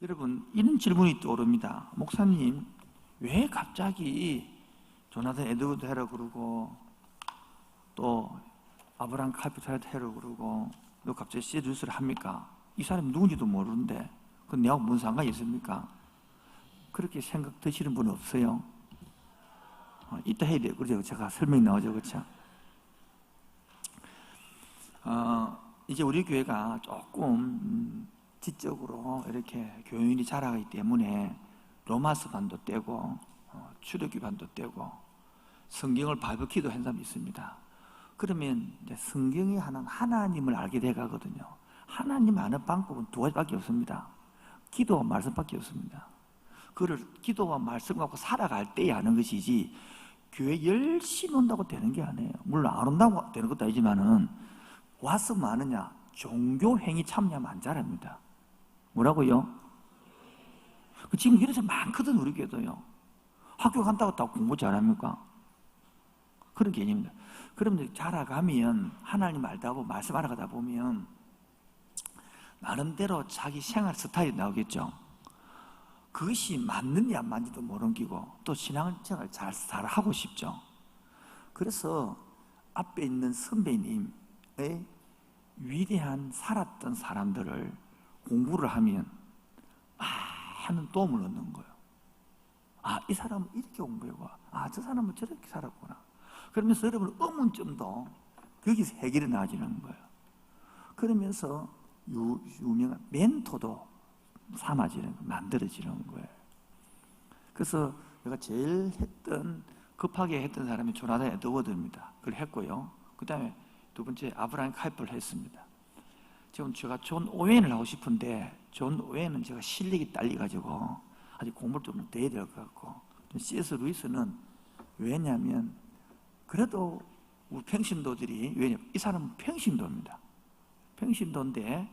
여러분, 이런 질문이 떠오릅니다. 목사님, 왜 갑자기 조나단 에드워드 해라 그러고 또 아브라함 칼프타르트 해라 그러고 너 갑자기 C.S. 루이스를 합니까? 이 사람이 누군지도 모르는데 그건 내하고 무슨 상관이 있습니까? 그렇게 생각 드시는 분 없어요? 이따 해야 돼요. 그죠? 제가 설명이 나오죠. 그렇죠? 이제 우리 교회가 조금 지적으로 이렇게 교인이 자라가기 때문에 로마서 반도 떼고 출애굽기 반도 떼고 성경을 바이블키도 한 사람이 있습니다. 그러면 이제 성경이 하는 하나님을 알게 돼 가거든요. 하나님 아는 방법은 두 가지밖에 없습니다. 기도와 말씀밖에 없습니다. 그를 기도와 말씀 갖고 살아갈 때 아는 것이지 교회 열심히 온다고 되는 게 아니에요. 물론 안 온다고 되는 것도 아니지만은 와서 뭐 하느냐? 종교 행위 참여하면 안 잘합니다. 뭐라고요? 지금 이런 사람 많거든. 우리 교회도요. 학교 간다고 다 공부 잘합니까? 그런 개념입니다. 그럼 자라가면 하나님 알다 보면 말씀 알아가다 보면 나름대로 자기 생활 스타일이 나오겠죠. 그것이 맞는지 안 맞는지도 모르는 기고 또 신앙생활 잘 하고 싶죠. 그래서 앞에 있는 선배님의 위대한 살았던 사람들을 공부를 하면 많은 도움을 얻는 거예요. 이 사람은 이렇게 공부해고 저 사람은 저렇게 살았구나. 그러면서 여러분 의문점도 거기서 해결이 나아지는 거예요. 그러면서 유명한 멘토도 만들어지는 거예요. 그래서 내가 제일 급하게 했던 사람이 조나단 에드워드입니다. 그걸 했고요. 그 다음에 두 번째 아브라함 칼프를 했습니다. 지금 제가 존 오웬을 하고 싶은데 존 오웬은 제가 실력이 딸려가지고 아직 공부를 좀 더 해야 될 것 같고 C.S. 루이스는 왜냐하면 그래도 우리 평신도들이 왜냐면 이 사람은 평신도입니다. 평신도인데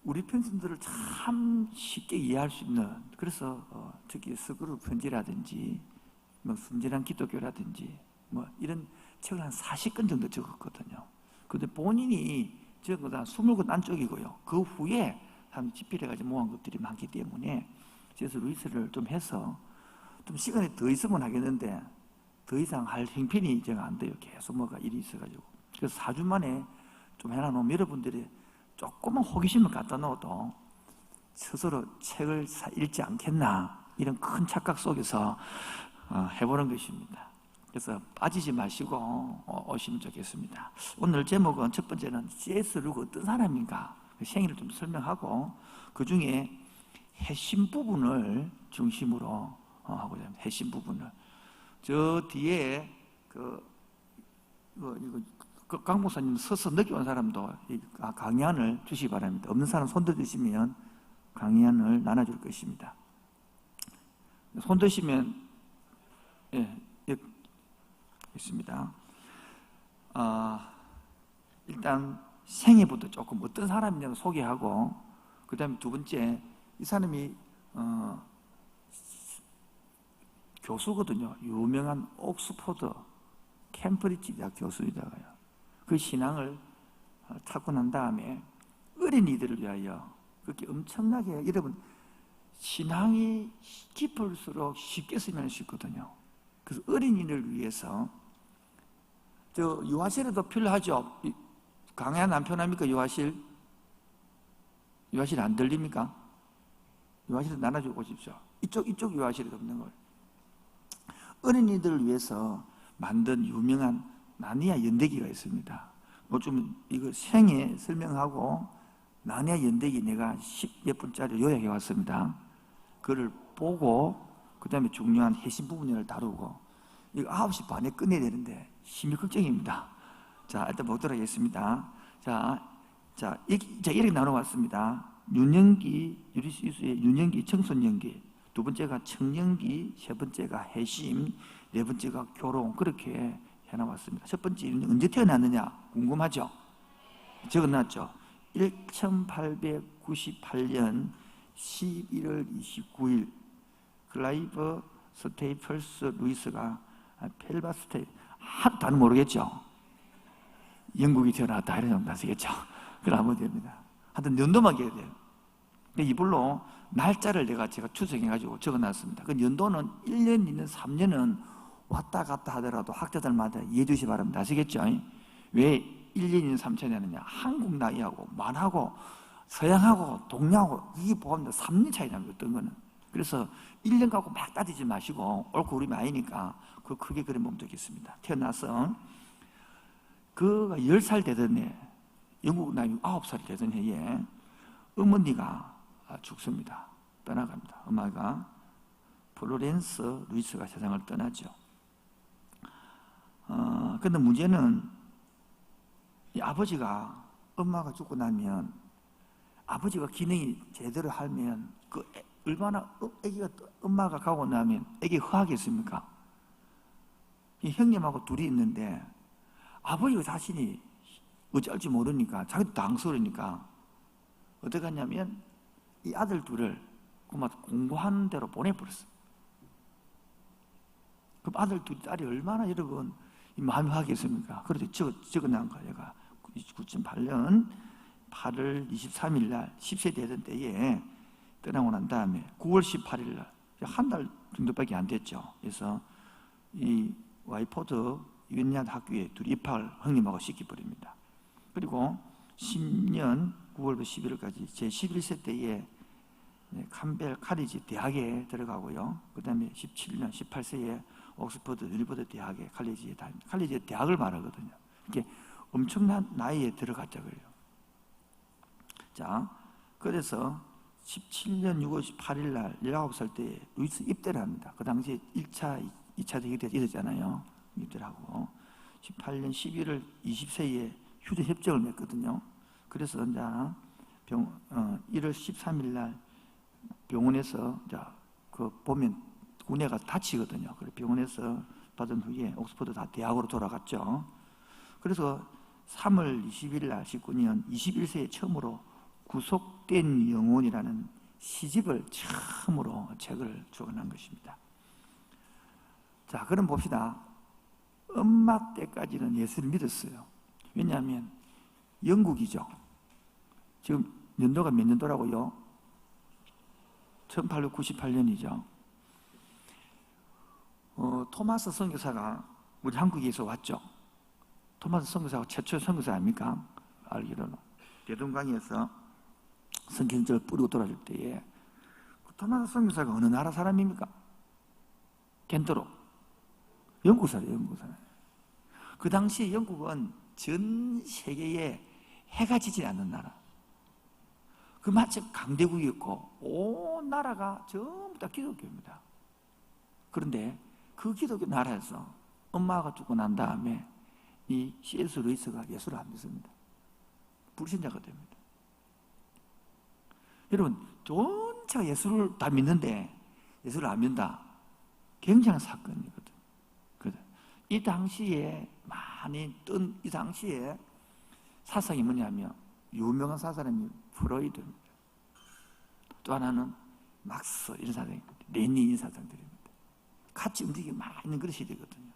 우리 평신도를 참 쉽게 이해할 수 있는 그래서 특히 스그루 편지라든지 뭐 순진한 기독교라든지 뭐 이런 책을 한 40권 정도 적었거든요. 근데 본인이 적은 건 20권 안쪽이고요. 그 후에 한 집필해가지고 모은 것들이 많기 때문에 그래서 루이스를 좀 해서 좀 시간이 더 있으면 하겠는데 더 이상 할 형편이 제가 안 돼요. 계속 뭐가 일이 있어가지고. 그래서 4주 만에 좀 해놔놓으면 여러분들이 조금만 호기심을 갖다 놓아도 스스로 책을 읽지 않겠나 이런 큰 착각 속에서 해보는 것입니다. 그래서 빠지지 마시고 오시면 좋겠습니다. 오늘 제목은 첫 번째는 C.S. 루이스가 어떤 사람인가 그 생애를 좀 설명하고 그 중에 핵심 부분을 중심으로 하고자 합니다. 핵심 부분을 저 뒤에 강 목사님 서서 늦게 온 사람도 강의안을 주시기 바랍니다. 없는 사람 손 들으시면 강의안을 나눠줄 것입니다. 손 드시면 있습니다. 일단 생애부터 조금 어떤 사람이냐고 소개하고 그 다음에 두 번째 이 사람이 교수거든요. 유명한 옥스퍼드 캠브리지 대학 교수이다가요. 그 신앙을 찾고 난 다음에 어린이들을 위하여 그렇게 엄청나게 여러분 신앙이 깊을수록 쉽게 쓰면 쉽거든요. 그래서 어린이를 위해서 유아실에도 필요하죠. 강의안 안 편합니까? 유아실 안 들립니까? 유아실 나눠주고 오십시오. 이쪽 유아실에도 없는 걸. 어린이들을 위해서 만든 유명한 나니아 연대기가 있습니다. 좀 이거 생애 설명하고 나니아 연대기 내가 10몇 분짜리 요약해 왔습니다. 그걸 보고 그 다음에 중요한 핵심 부분을 다루고 이거 9시 반에 끝내야 되는데 심히 걱정입니다. 자, 일단 보도록 하겠습니다. 이렇게 나눠왔습니다. 유년기, 유리수의 유년기, 청소년기, 두 번째가 청년기, 세 번째가 해심, 네 번째가 교롱, 그렇게 해놔왔습니다. 첫 번째, 언제 태어났느냐? 궁금하죠? 적어놨죠? 1898년 11월 29일, 클라이브 스테이플스 루이스가 펠바스테, 하나도 안 모르겠죠? 영국이 태어났다, 이런 정도 아시겠죠? 그럼 하면 됩니다. 하여튼 연도만 기억해야 돼요. 근데 이불로 날짜를 제가 추정해가지고 적어놨습니다. 그 연도는 1년, 2년, 3년은 왔다 갔다 하더라도 학자들마다 이해해 주시기 바랍니다. 아시겠죠? 왜 1년, 2년, 3천 년이냐? 한국 나이하고 만하고 서양하고 동양하고 이게 보면 3년 차이 납니다. 어떤 거는. 그래서 1년 갖고 막 따지지 마시고 옳고 그름이 아니니까 그 크게 그려보면 되겠습니다. 태어나서 그가 10살 되던 해, 영국 나이 9살이 되던 해에 어머니가 죽습니다. 떠나갑니다. 엄마가 플로렌스 루이스가 세상을 떠나죠. 근데 문제는 이 아버지가 엄마가 죽고 나면 아버지가 기능이 제대로 하면 그 얼마나 아기가 엄마가 가고 나면 아기 허하겠습니까? 이 형님하고 둘이 있는데 아버지가 자신이 어쩔지 모르니까 자기도 당스러우니까 어떻게 하냐면 이 아들 둘을 그만 공부하는 대로 보내버렸어요. 그럼 아들 둘, 딸이 얼마나 여러분 마음이 하겠습니까? 그래서 적어놓은 거예요. 얘가 9.8년 8월 23일 날 10세 되던 때에 떠나고 난 다음에 9월 18일 날 한 달 정도밖에 안 됐죠. 그래서 이 와이포드 윈리안 학교에 둘이 입학을 형님하고 시켜버립니다. 그리고 10년 9월부터 11월까지 제 11세 때에 캄벨 카리지 대학에 들어가고요. 그 다음에 17년 18세에 옥스퍼드 유니버드 대학에 칼리지에 대학을 말하거든요. 이게 엄청난 나이에 들어갔자고요. 자, 그래서 17년 6월 18일 날 19살 때 루이스 입대를 합니다. 그 당시에 1차, 2차 대결이 있었잖아요. 입대를 하고 18년 11월 20세에 휴대 협정을 맺거든요. 그래서 이제 1월 13일 날 병원에서 그 보면 구내가 다치거든요. 그래서 병원에서 받은 후에 옥스퍼드 다 대학으로 돌아갔죠. 그래서 3월 20일 날 19년 21세에 처음으로 구속된 영혼이라는 시집을 처음으로 책을 적어낸 것입니다. 자, 그럼 봅시다. 엄마 때까지는 예수를 믿었어요. 왜냐하면 영국이죠. 지금 연도가 몇 년도라고요? 1898년이죠. 토마스 선교사가 우리 한국에서 왔죠. 토마스 선교사가 최초 선교사 아닙니까? 알기로는 대동강에서 성경책을 뿌리고 돌아줄 때에 토마스 선교사가 어느 나라 사람입니까? 켄트로 영국 사람이에요. 영국 사람. 그 당시 영국은 전 세계에 해가 지지 않는 나라. 그 마침 강대국이었고 온 나라가 전부 다 기독교입니다. 그런데 그 기독교 나라에서 엄마가 죽고 난 다음에 이 C.S. 루이스가 예수를 안 믿습니다. 불신자가 됩니다. 여러분, 전체가 예수를 다 믿는데 예수를 안 믿는다. 굉장한 사건이거든. 이 당시에 많이 뜬 이 당시에 사상이 뭐냐면 유명한 사람이 프로이드입니다. 또 하나는 막스 이런 사상입니다. 레닌 이런 사상들입니다. 같이 움직이기 많이 있는 그런 시대거든요.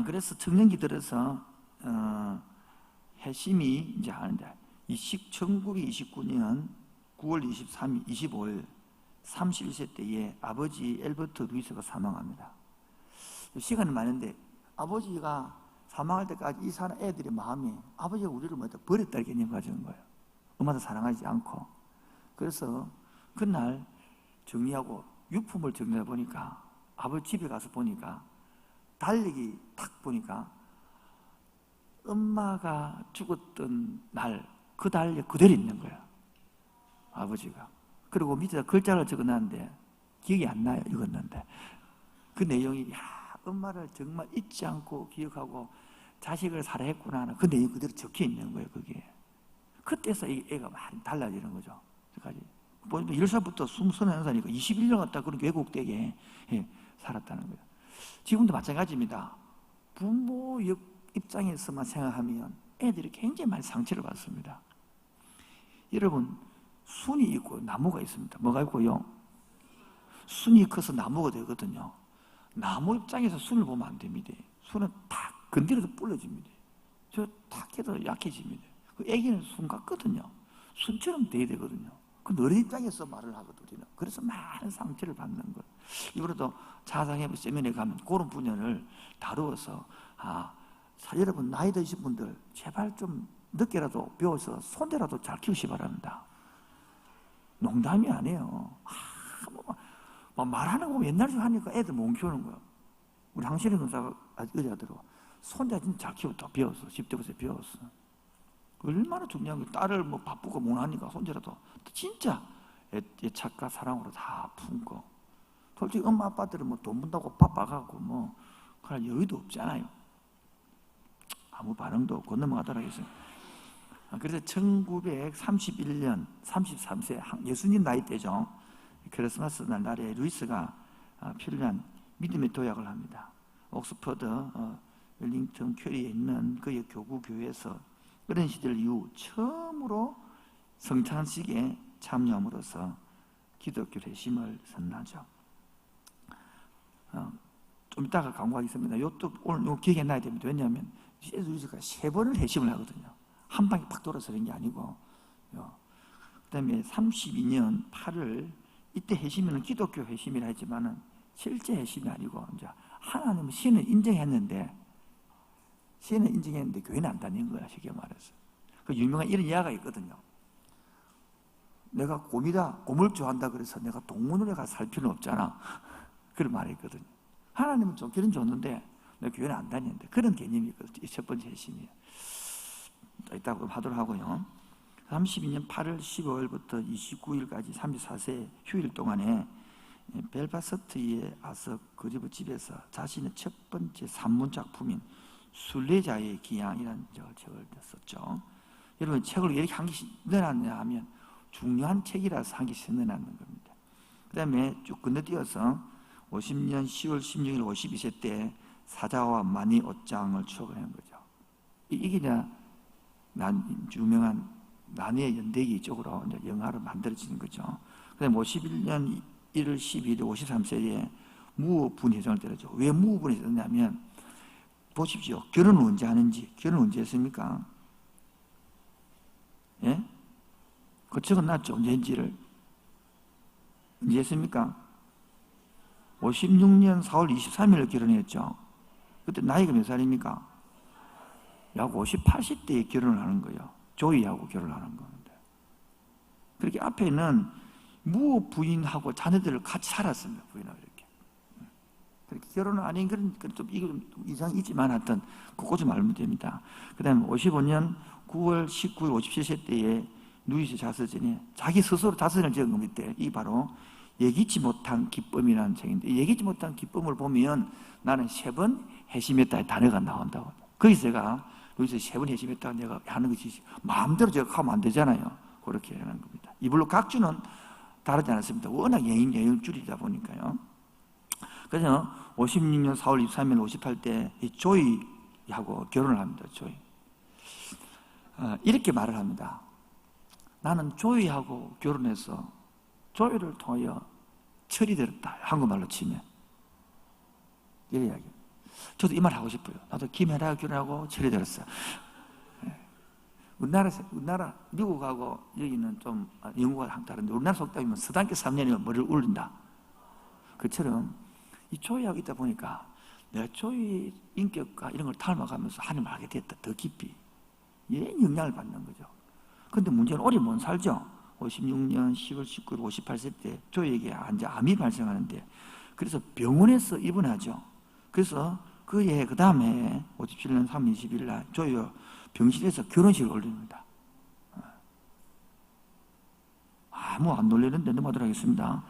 그래서 청년기 들어서 해심이 이제 하는데 1929년 9월 23일, 25일 31세 때에 아버지 엘버트 루이스가 사망합니다. 시간이 많은데 아버지가 사망할 때까지 이 사람 애들의 마음이 아버지가 우리를 버렸다는 개념 가지는 거예요. 엄마도 사랑하지 않고. 그래서 그날 정리하고 유품을 정리해 보니까 아버지 집에 가서 보니까 달력이 딱 보니까 엄마가 죽었던 날 그 달력 그대로 있는 거야. 아버지가. 그리고 밑에다 글자를 적어놨는데 기억이 안 나요. 읽었는데 그 내용이 엄마를 정말 잊지 않고 기억하고 자식을 사랑했구나 하는 그 내용 그대로 적혀 있는 거예요. 그게. 그때서 이 애가 많이 달라지는 거죠. 그까지 보니까 10살부터 21살이니까 21년 갔다 그런 외국되게 살았다는 거예요. 지금도 마찬가지입니다. 부모 입장에서만 생각하면 애들이 굉장히 많이 상처를 받습니다. 여러분, 순이 있고 나무가 있습니다. 뭐가 있고요? 순이 커서 나무가 되거든요. 나무 입장에서 순을 보면 안 됩니다. 순은 탁 건드려도 부러집니다. 저 탁 해도 약해집니다. 그 애기는 순 같거든요. 순처럼 돼야 되거든요. 그 너른 입장에서 말을 하거든요. 우리는. 그래서 많은 상처를 받는 거예요. 이번에도 자상해부 세미나에 가면 그런 분야를 다루어서 여러분 나이 드신 분들 제발 좀 늦게라도 배워서 손대라도 잘 키우시 바랍니다. 농담이 아니에요. 말하는 거 옛날에 하니까 애들 못 키우는 거야. 우리 항신의 근사가 의자들은 손자 진짜 잘 키웠다. 배웠어. 10대부터 배웠어. 얼마나 중요한 게 딸을 뭐 바쁘고 못하니까 손자라도 진짜 애착과 사랑으로 다 품고. 솔직히 엄마 아빠들은 뭐 돈 번다고 바빠가고 뭐 그럴 여유도 없잖아요. 아무 반응도 없고 넘어가더라 했어요. 그래서 1931년 33세 예수님 나이 때죠. 크리스마스 날에 루이스가 필요한 믿음의 도약을 합니다. 옥스퍼드 웰링턴 퀘리에 있는 그의 교구 교회에서 어린 시절 이후 처음으로 성찬식에 참여함으로써 기독교 회심을 선언하죠. 좀 이따가 강구하겠습니다. 이것도 오늘 기억해 놔야 됩니다. 왜냐하면 루이스가 3번을 회심을 하거든요. 한 방에 팍 돌아서 그런 게 아니고. 그 다음에 32년 8월 이때 회심은 기독교 회심이라 했지만은 실제 회심이 아니고 이제 하나님은 신을 인정했는데 교회는 안 다닌 거야. 쉽게 말해서. 그 유명한 이런 이야기가 있거든요. 내가 곰을 좋아한다 그래서 내가 동문으로 가서 살 필요는 없잖아. 그런 말이 있거든요. 하나님은 좋기는 좋는데 내가 교회는 안 다니는데 그런 개념이 있거든요. 첫 번째 핵심이에요. 이따가 하도록 하고요. 32년 8월 15일부터 29일까지 34세 휴일 동안에 벨파스트의 아석 그리브 집에서 자신의 첫 번째 산문 작품인 순례자의 기양이라는 책을 썼죠. 여러분 책을 왜 이렇게 한 개씩 넣어놨냐 하면 중요한 책이라서 한 개씩 넣어놨는 겁니다. 그 다음에 쭉 건너뛰어서 50년 10월 16일 52세 때 사자와 마니 옷장을 추억을 한 거죠. 이게 이제 유명한 난의 연대기 쪽으로 이제 영화로 만들어지는 거죠. 그 다음에 51년 1월 12일 53세에 무후분회전을 때렸죠. 왜 무후분회전을 했냐면 보십시오. 결혼을 언제 하는지. 결혼을 언제 했습니까? 예? 그 적어놨죠. 언제인지를. 언제 했습니까? 56년 4월 23일 결혼했죠. 그때 나이가 몇 살입니까? 약 58세대에 결혼을 하는 거예요. 조이하고 결혼을 하는 건데. 그렇게 앞에는 부인하고 자녀들을 같이 살았습니다. 부인하고 이렇게. 그렇게 결혼은 아닌 그런 이거 좀 이상이 있지만 하여튼 그거 좀 알면 됩니다. 그 다음에 55년 9월 19일 57세 때에 루이스 자서전에 자기 스스로 자서전을 적은 겁니다. 이 바로 예기치 못한 기쁨이라는 책인데 예기치 못한 기쁨을 보면 나는 3번 회심했다의 단어가 나온다고. 거기서 제가 루이스 3번 회심했다고 내가 하는 것이 마음대로 제가 하면 안 되잖아요. 그렇게 하는 겁니다. 이불로 각주는 다르지 않았습니다. 워낙 예형줄이다 보니까요. 그래서 56년 4월 23일 58대 조이하고 결혼을 합니다. 조이. 이렇게 말을 합니다. 나는 조이하고 결혼해서 조이를 통하여 철이 들었다. 한국말로 치면. 이런 이야기. 저도 이 말 하고 싶어요. 나도 김혜라가 결혼하고 철이 들었어. 우리나라, 미국하고 여기는 좀 영국과 다른데 우리나라 속담이면 서당계 3년이면 머리를 울린다. 그처럼 이 조이하고 있다 보니까 내가 조이 인격과 이런 걸 닮아가면서 하나님을 알게 됐다. 더 깊이. 이런 영향을 받는 거죠. 그런데 문제는 오래 못 살죠. 56년 10월 19일 58세 때 조이에게 암이 발생하는데 그래서 병원에서 입원하죠. 그래서 그 다음에 57년 3월 20일 날 조이가 병실에서 결혼식을 올립니다. 아무 안 놀리는데 넘어가도록 하겠습니다.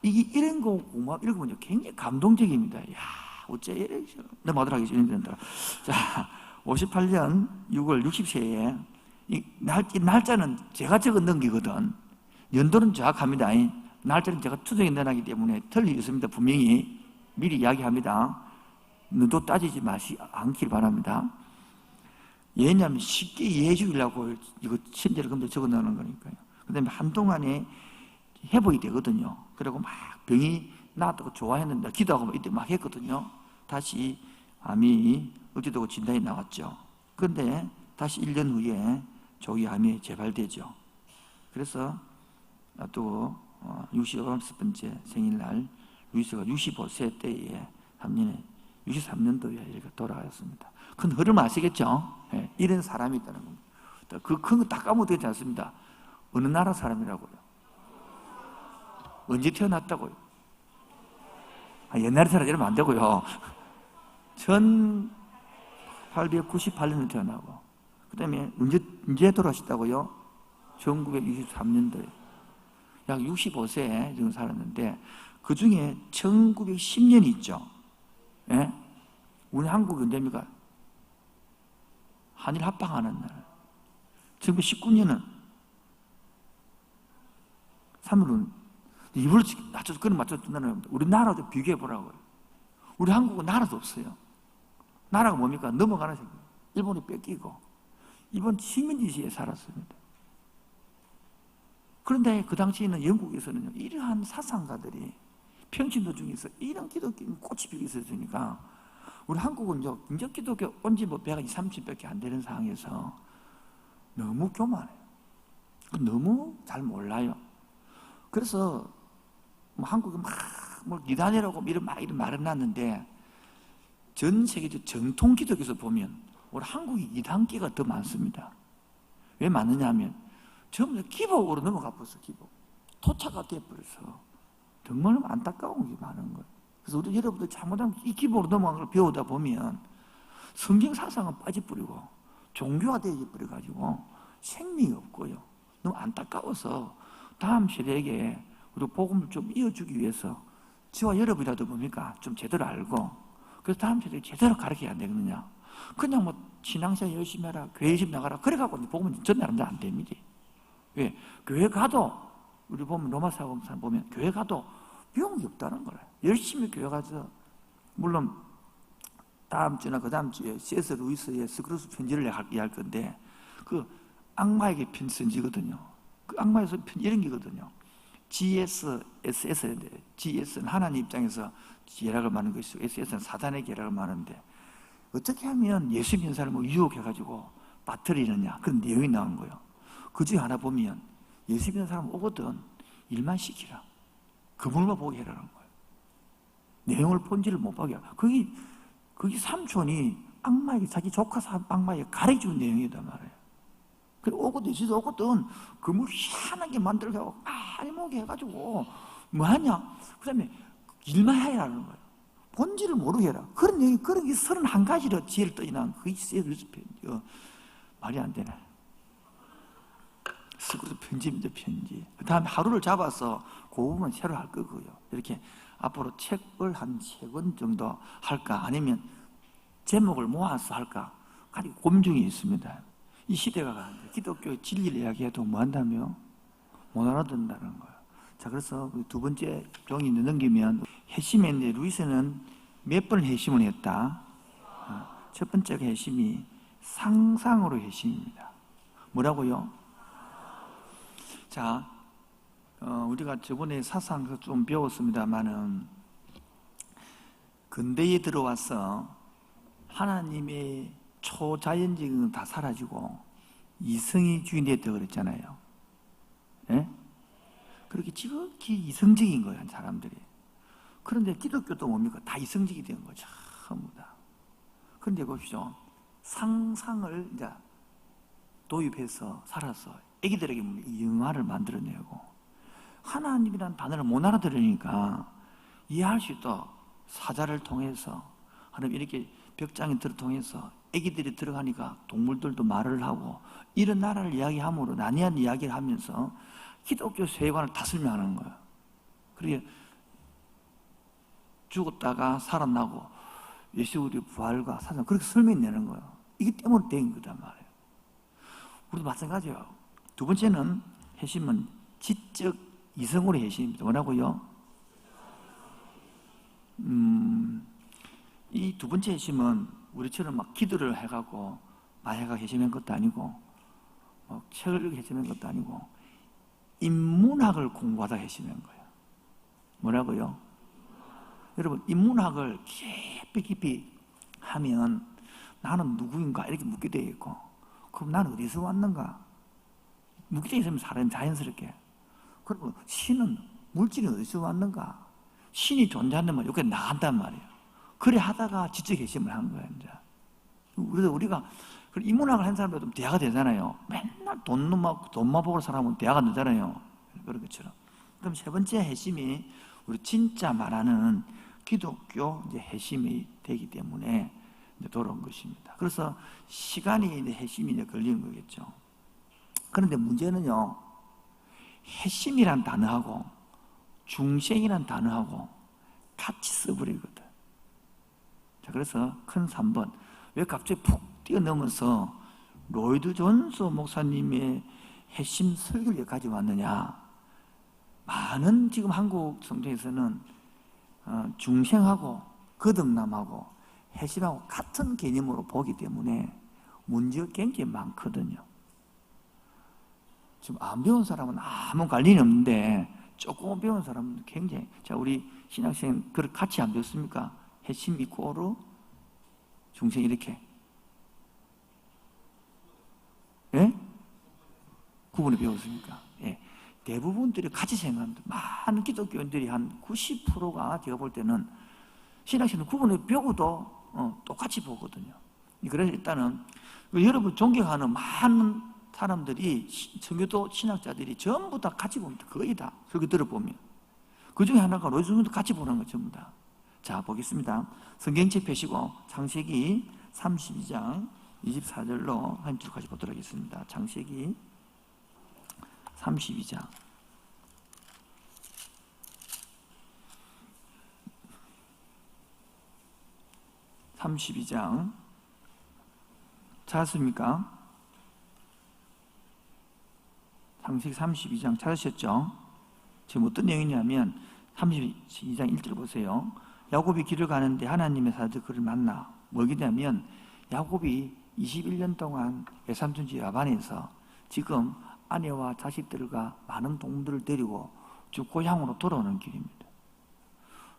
이런 거 읽으면 굉장히 감동적입니다. 야, 어째 이래. 넘어가도록 하겠습니다. 자, 58년 6월 60세에 이 날짜는 제가 적어 넘기거든. 연도는 정확합니다. 날짜는 제가 투정해 넣어놨기 때문에 틀리겠습니다. 분명히 미리 이야기합니다. 너도 따지지 않길 바랍니다. 왜냐하면 쉽게 이해해 주려고 이거 신제를 검토 적어 넣는 거니까요. 그 다음에 한동안에 회복이 되거든요. 그리고 막 병이 나았다고 좋아했는데 기도하고 이때 막 했거든요. 다시 암이 어찌되고 진단이 나왔죠. 그런데 다시 1년 후에 조기 암이 재발되죠. 그래서 또 65번째 생일날 루이스가 65세 때에 63년도에 이렇게 돌아가셨습니다. 큰 흐름 아시겠죠? 네, 이런 사람이 있다는 겁니다. 그 큰 거 다 까먹어도 되지 않습니다. 어느 나라 사람이라고요? 언제 태어났다고요? 옛날에 태어나지 이러면 안 되고요. 1898년에 태어나고, 그 다음에 언제 돌아가셨다고요? 1923년도에. 약 65세 정도 살았는데, 그 중에 1910년이 있죠. 예? 우리 한국이 언제입니까? 한일 합방하는 날. 1919년은 3월은 이불을 맞춰서 그런 맞춰서 준다는 겁니다. 우리나라도 비교해 보라고요. 우리 한국은 나라도 없어요. 나라가 뭡니까? 넘어가는 세계. 일본이 뺏기고 이번 식민지 시대에 살았습니다. 그런데 그 당시에는 영국에서는 이러한 사상가들이 평신도 중에서 이런 기독교 꽃이 피고 있었으니까 우리 한국은 이제 기독교 온 지 130밖에 안 되는 상황에서 너무 교만해요. 너무 잘 몰라요. 그래서 한국이 막 이단이라고 이런 말은 났는데 전 세계적 정통 기독교에서 보면 우리 한국이 이단계가 더 많습니다. 왜 많느냐 하면 전부 다 기복으로 넘어가 버렸어. 기복. 토착화 되어버려서 정말 안타까운 게 많은 거예요. 그래서 우리 여러분들 잘못하면 이 기복으로 넘어간 걸 배우다 보면 성경 사상은 빠져버리고 종교가 되어버려가지고 생명이 없고요. 너무 안타까워서 다음 세대에게 우리 복음을 좀 이어주기 위해서 저와 여러분이라도 뭡니까? 좀 제대로 알고 그래서 다음 세대에 제대로 가르쳐야 안 되겠느냐? 그냥 신앙생활 열심히 해라, 교회 열심히 나가라 그래갖고 복음은 전달하면 안 됩니다. 왜? 교회 가도 우리 보면 로마서강 보면 교회 가도 비용이 없다는 거예요. 열심히 교회 가서 물론 다음 주나 그 다음 주에 C.S. 루이스의 스크루스 편지를 내가 이야기할 건데 그 악마에게 편 편지거든요. 그 악마에서 편 이런 게거든요. GSS인데 GS는 하나님 입장에서 계략을 많은 것이고 SS는 사단의 계략을 많은데 어떻게 하면 예수 믿는 사람을 유혹해가지고 빠뜨리느냐 그런 내용이 나온 거예요. 그 중에 하나 보면 예수 믿는 사람 오거든 일만 시키라. 그분만 보게 해라는 거예요. 내용을 본질을 못 보게 하라. 거기 삼촌이 악마에게 자기 조카 악마에게 가르쳐준 내용이단 말이에요. 그래 오거든 예수도 오거든 그물 희한하게 만들어가지고 아니모게 해가지고 뭐하냐 그 다음에 일만 해라는 거예요. 본질을 모르게 해라. 그런 내용이 그런 게 31가지로 지혜를 떠지난 그게 스크루스 편지. 말이 안 되네. 스크루스 편지입니다. 편지. 그 다음에 하루를 잡아서 그 부분 새로 할 거고요. 이렇게 앞으로 책을 한 3권 정도 할까 아니면 제목을 모아서 할까 가지고 고민 중에 있습니다. 이 시대가 가는데 기독교 진리를 이야기해도 뭐 한다며? 못 알아듣는다는 거예요. 자, 그래서 두 번째 종이 넘기면 회심했는데 루이스는 몇 번 회심을 했다? 첫 번째가 회심이 상상으로 회심입니다. 뭐라고요? 자, 우리가 저번에 사상에서 좀 배웠습니다만은 근대에 들어와서 하나님의 초자연적인 건 다 사라지고 이성이 주인이 됐다고 그랬잖아요. 예? 그렇게 지극히 이성적인 거예요, 사람들이. 그런데 기독교도 뭡니까? 다 이성적이 된 거죠, 전부 다. 그런데 보십시오. 상상을 이제 도입해서 살아서 애기들에게 영화를 만들어내고 하나님이라는 단어를 못 알아들으니까 이해할 수 있도록 사자를 통해서 하나님 이렇게 벽장을 통해서 애기들이 들어가니까 동물들도 말을 하고 이런 나라를 이야기함으로 난이한 이야기를 하면서 기독교 세계관을 다 설명하는 거예요. 그리고 죽었다가 살아나고 예수 그리스도의 부활과 사상 그렇게 설명내는 거예요. 이게 때문에 된 거단 말이에요. 우리도 마찬가지예요. 두 번째는 회심은 지적 이성으로 회심입니다. 뭐라고요? 이 두 번째 회심은 우리처럼 막 기도를 해가고 마해가 회심한 것도 아니고 책을 읽어 회심한 것도 아니고 인문학을 공부하다 회심한 거예요. 뭐라고요? 여러분 인문학을 깊이 하면 나는 누구인가 이렇게 묻게 되어 있고 그럼 나는 어디서 왔는가? 무기력이 있으면 사람이 자연스럽게. 그리고 신은 물질이 어디서 왔는가? 신이 존재한다면 여기에 나간단 말이에요. 그래 하다가 지적 회심을 한 거예요. 이제. 그래서 우리가 인문학을 한 사람도 좀 대화가 되잖아요. 맨날 돈만 보고 사람은 대화가 안 되잖아요. 그런 것처럼. 그럼 세 번째 회심이 우리 진짜 말하는 기독교 이제 회심이 되기 때문에 이제 돌아온 것입니다. 그래서 시간이 이제 회심이 이제 걸리는 거겠죠. 그런데 문제는요, 회심이란 단어하고 중생이란 단어하고 같이 써버리거든. 자, 그래서 큰 3번. 왜 갑자기 푹 뛰어넘어서 로이드 존스 목사님의 회심 설교를 가져왔느냐? 많은 지금 한국 성경에서는 중생하고 거듭남하고 회심하고 같은 개념으로 보기 때문에 문제가 굉장히 많거든요. 지금 안 배운 사람은 아무 관련이 없는데 조금 배운 사람은 굉장히. 자, 우리 신학생 그걸 같이 안 배웠습니까? 회심 이꼬르 중생 이렇게. 예? 구분을 배웠습니까? 예. 대부분들이 같이 생각합니다. 많은 기독교인들이 한 90%가 제가 볼 때는 신학생은 구분을 배우도 똑같이 보거든요. 그래서 일단은 여러분 존경하는 많은 사람들이 청교도 신학자들이 전부 다 같이 봅니다. 거의 다 설교 들어보면 그 중에 하나가 로이즈도 같이 보는 거 전부 다. 자, 보겠습니다. 성경책 펴시고 창세기 32장 24절로 한 줄까지 보도록 하겠습니다. 창세기 32장 32장 찾았습니까? 창세기 32장 찾으셨죠? 지금 어떤 내용이냐면 32장 1절 보세요. 야곱이 길을 가는데 하나님의 사자들이 그를 만나. 뭐냐면 야곱이 21년 동안 외삼촌 야반에서 지금 아내와 자식들과 많은 동물들을 데리고 주 고향으로 돌아오는 길입니다.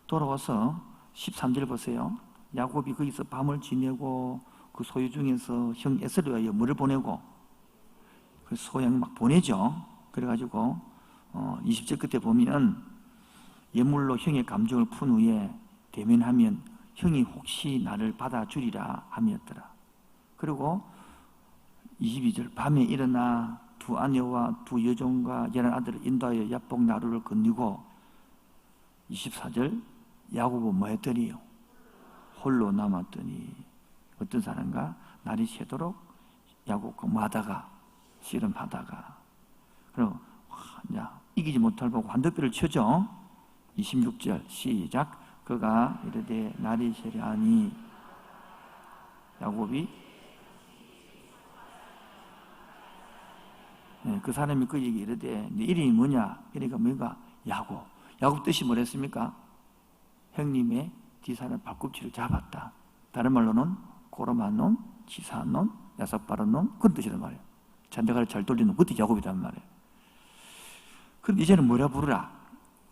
돌아와서 13절 보세요. 야곱이 거기서 밤을 지내고 그 소유 중에서 형 에서를 위하여 물을 보내고 그 소양 막 보내죠. 그래가지고 20절 끝에 보면 예물로 형의 감정을 푼 후에 대면하면 형이 혹시 나를 받아주리라 함이었더라. 그리고 22절 밤에 일어나 두 아내와 두 여종과 11아들을 인도하여 야복 나루를 건너고 24절 야곱은 뭐 했더니요? 홀로 남았더니 어떤 사람과 날이 새도록 야곱과 마다가 씨름하다가 그리고 이기지 못할 보고 환도뼈를 쳐죠. 26절 시작. 그가 이르되 날이 새려하니 야곱이 그 사람이 그 얘기 이르되 네 이름이 뭐냐? 그러니까 뭔가 야곱. 야곱 뜻이 뭐랬습니까? 형님의 지사는 발꿈치를 잡았다. 다른 말로는 꼬로만 놈, 치사한 놈, 야삭바른 놈 그런 뜻이란 말이에요. 잔대가를 잘 돌리는 그것도 야곱이란 말이에요. 그런데 이제는 뭐라 부르라?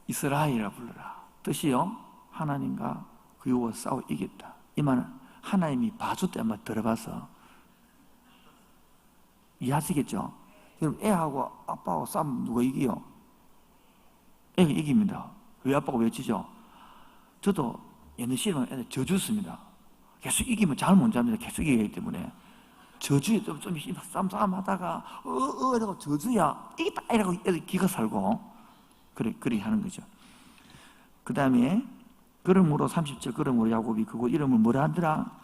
이스라엘이라 불러라. 뜻이요 하나님과 그와 싸워 이겼다. 이 말은 하나님이 봐줄 때 한번 들어봐서 이해하시겠죠? 여러분 애하고 아빠하고 싸우면 누가 이기요? 애가 이깁니다. 왜 아빠가 외치죠? 저도 옛날 시험은 애들 져줬습니다. 계속 이기면 잠을 못 잡니다. 계속 이기기 때문에 저주에 좀 싸움 하다가 이러고 저주야 이겼다 이러고 애들 기가 살고 그래 하는 거죠. 그 다음에 그러므로 30절 그러므로 야곱이 그곳 이름을 뭐라 하더라?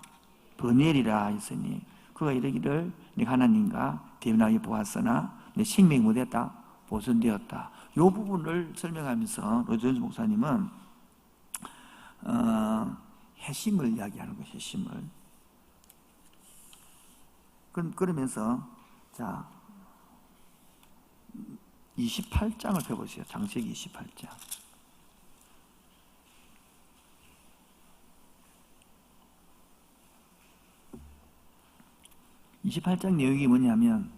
버니엘이라 했으니 그가 이르기를 내가 하나님과 대면하여 보았으나 내 생명이 못했다 보존되었다. 이 부분을 설명하면서 로이드 목사님은 회심을 이야기하는 거예요. 회심을. 그러면서 자 28장을 펴보세요. 창세기 28장. 28장 내용이 뭐냐면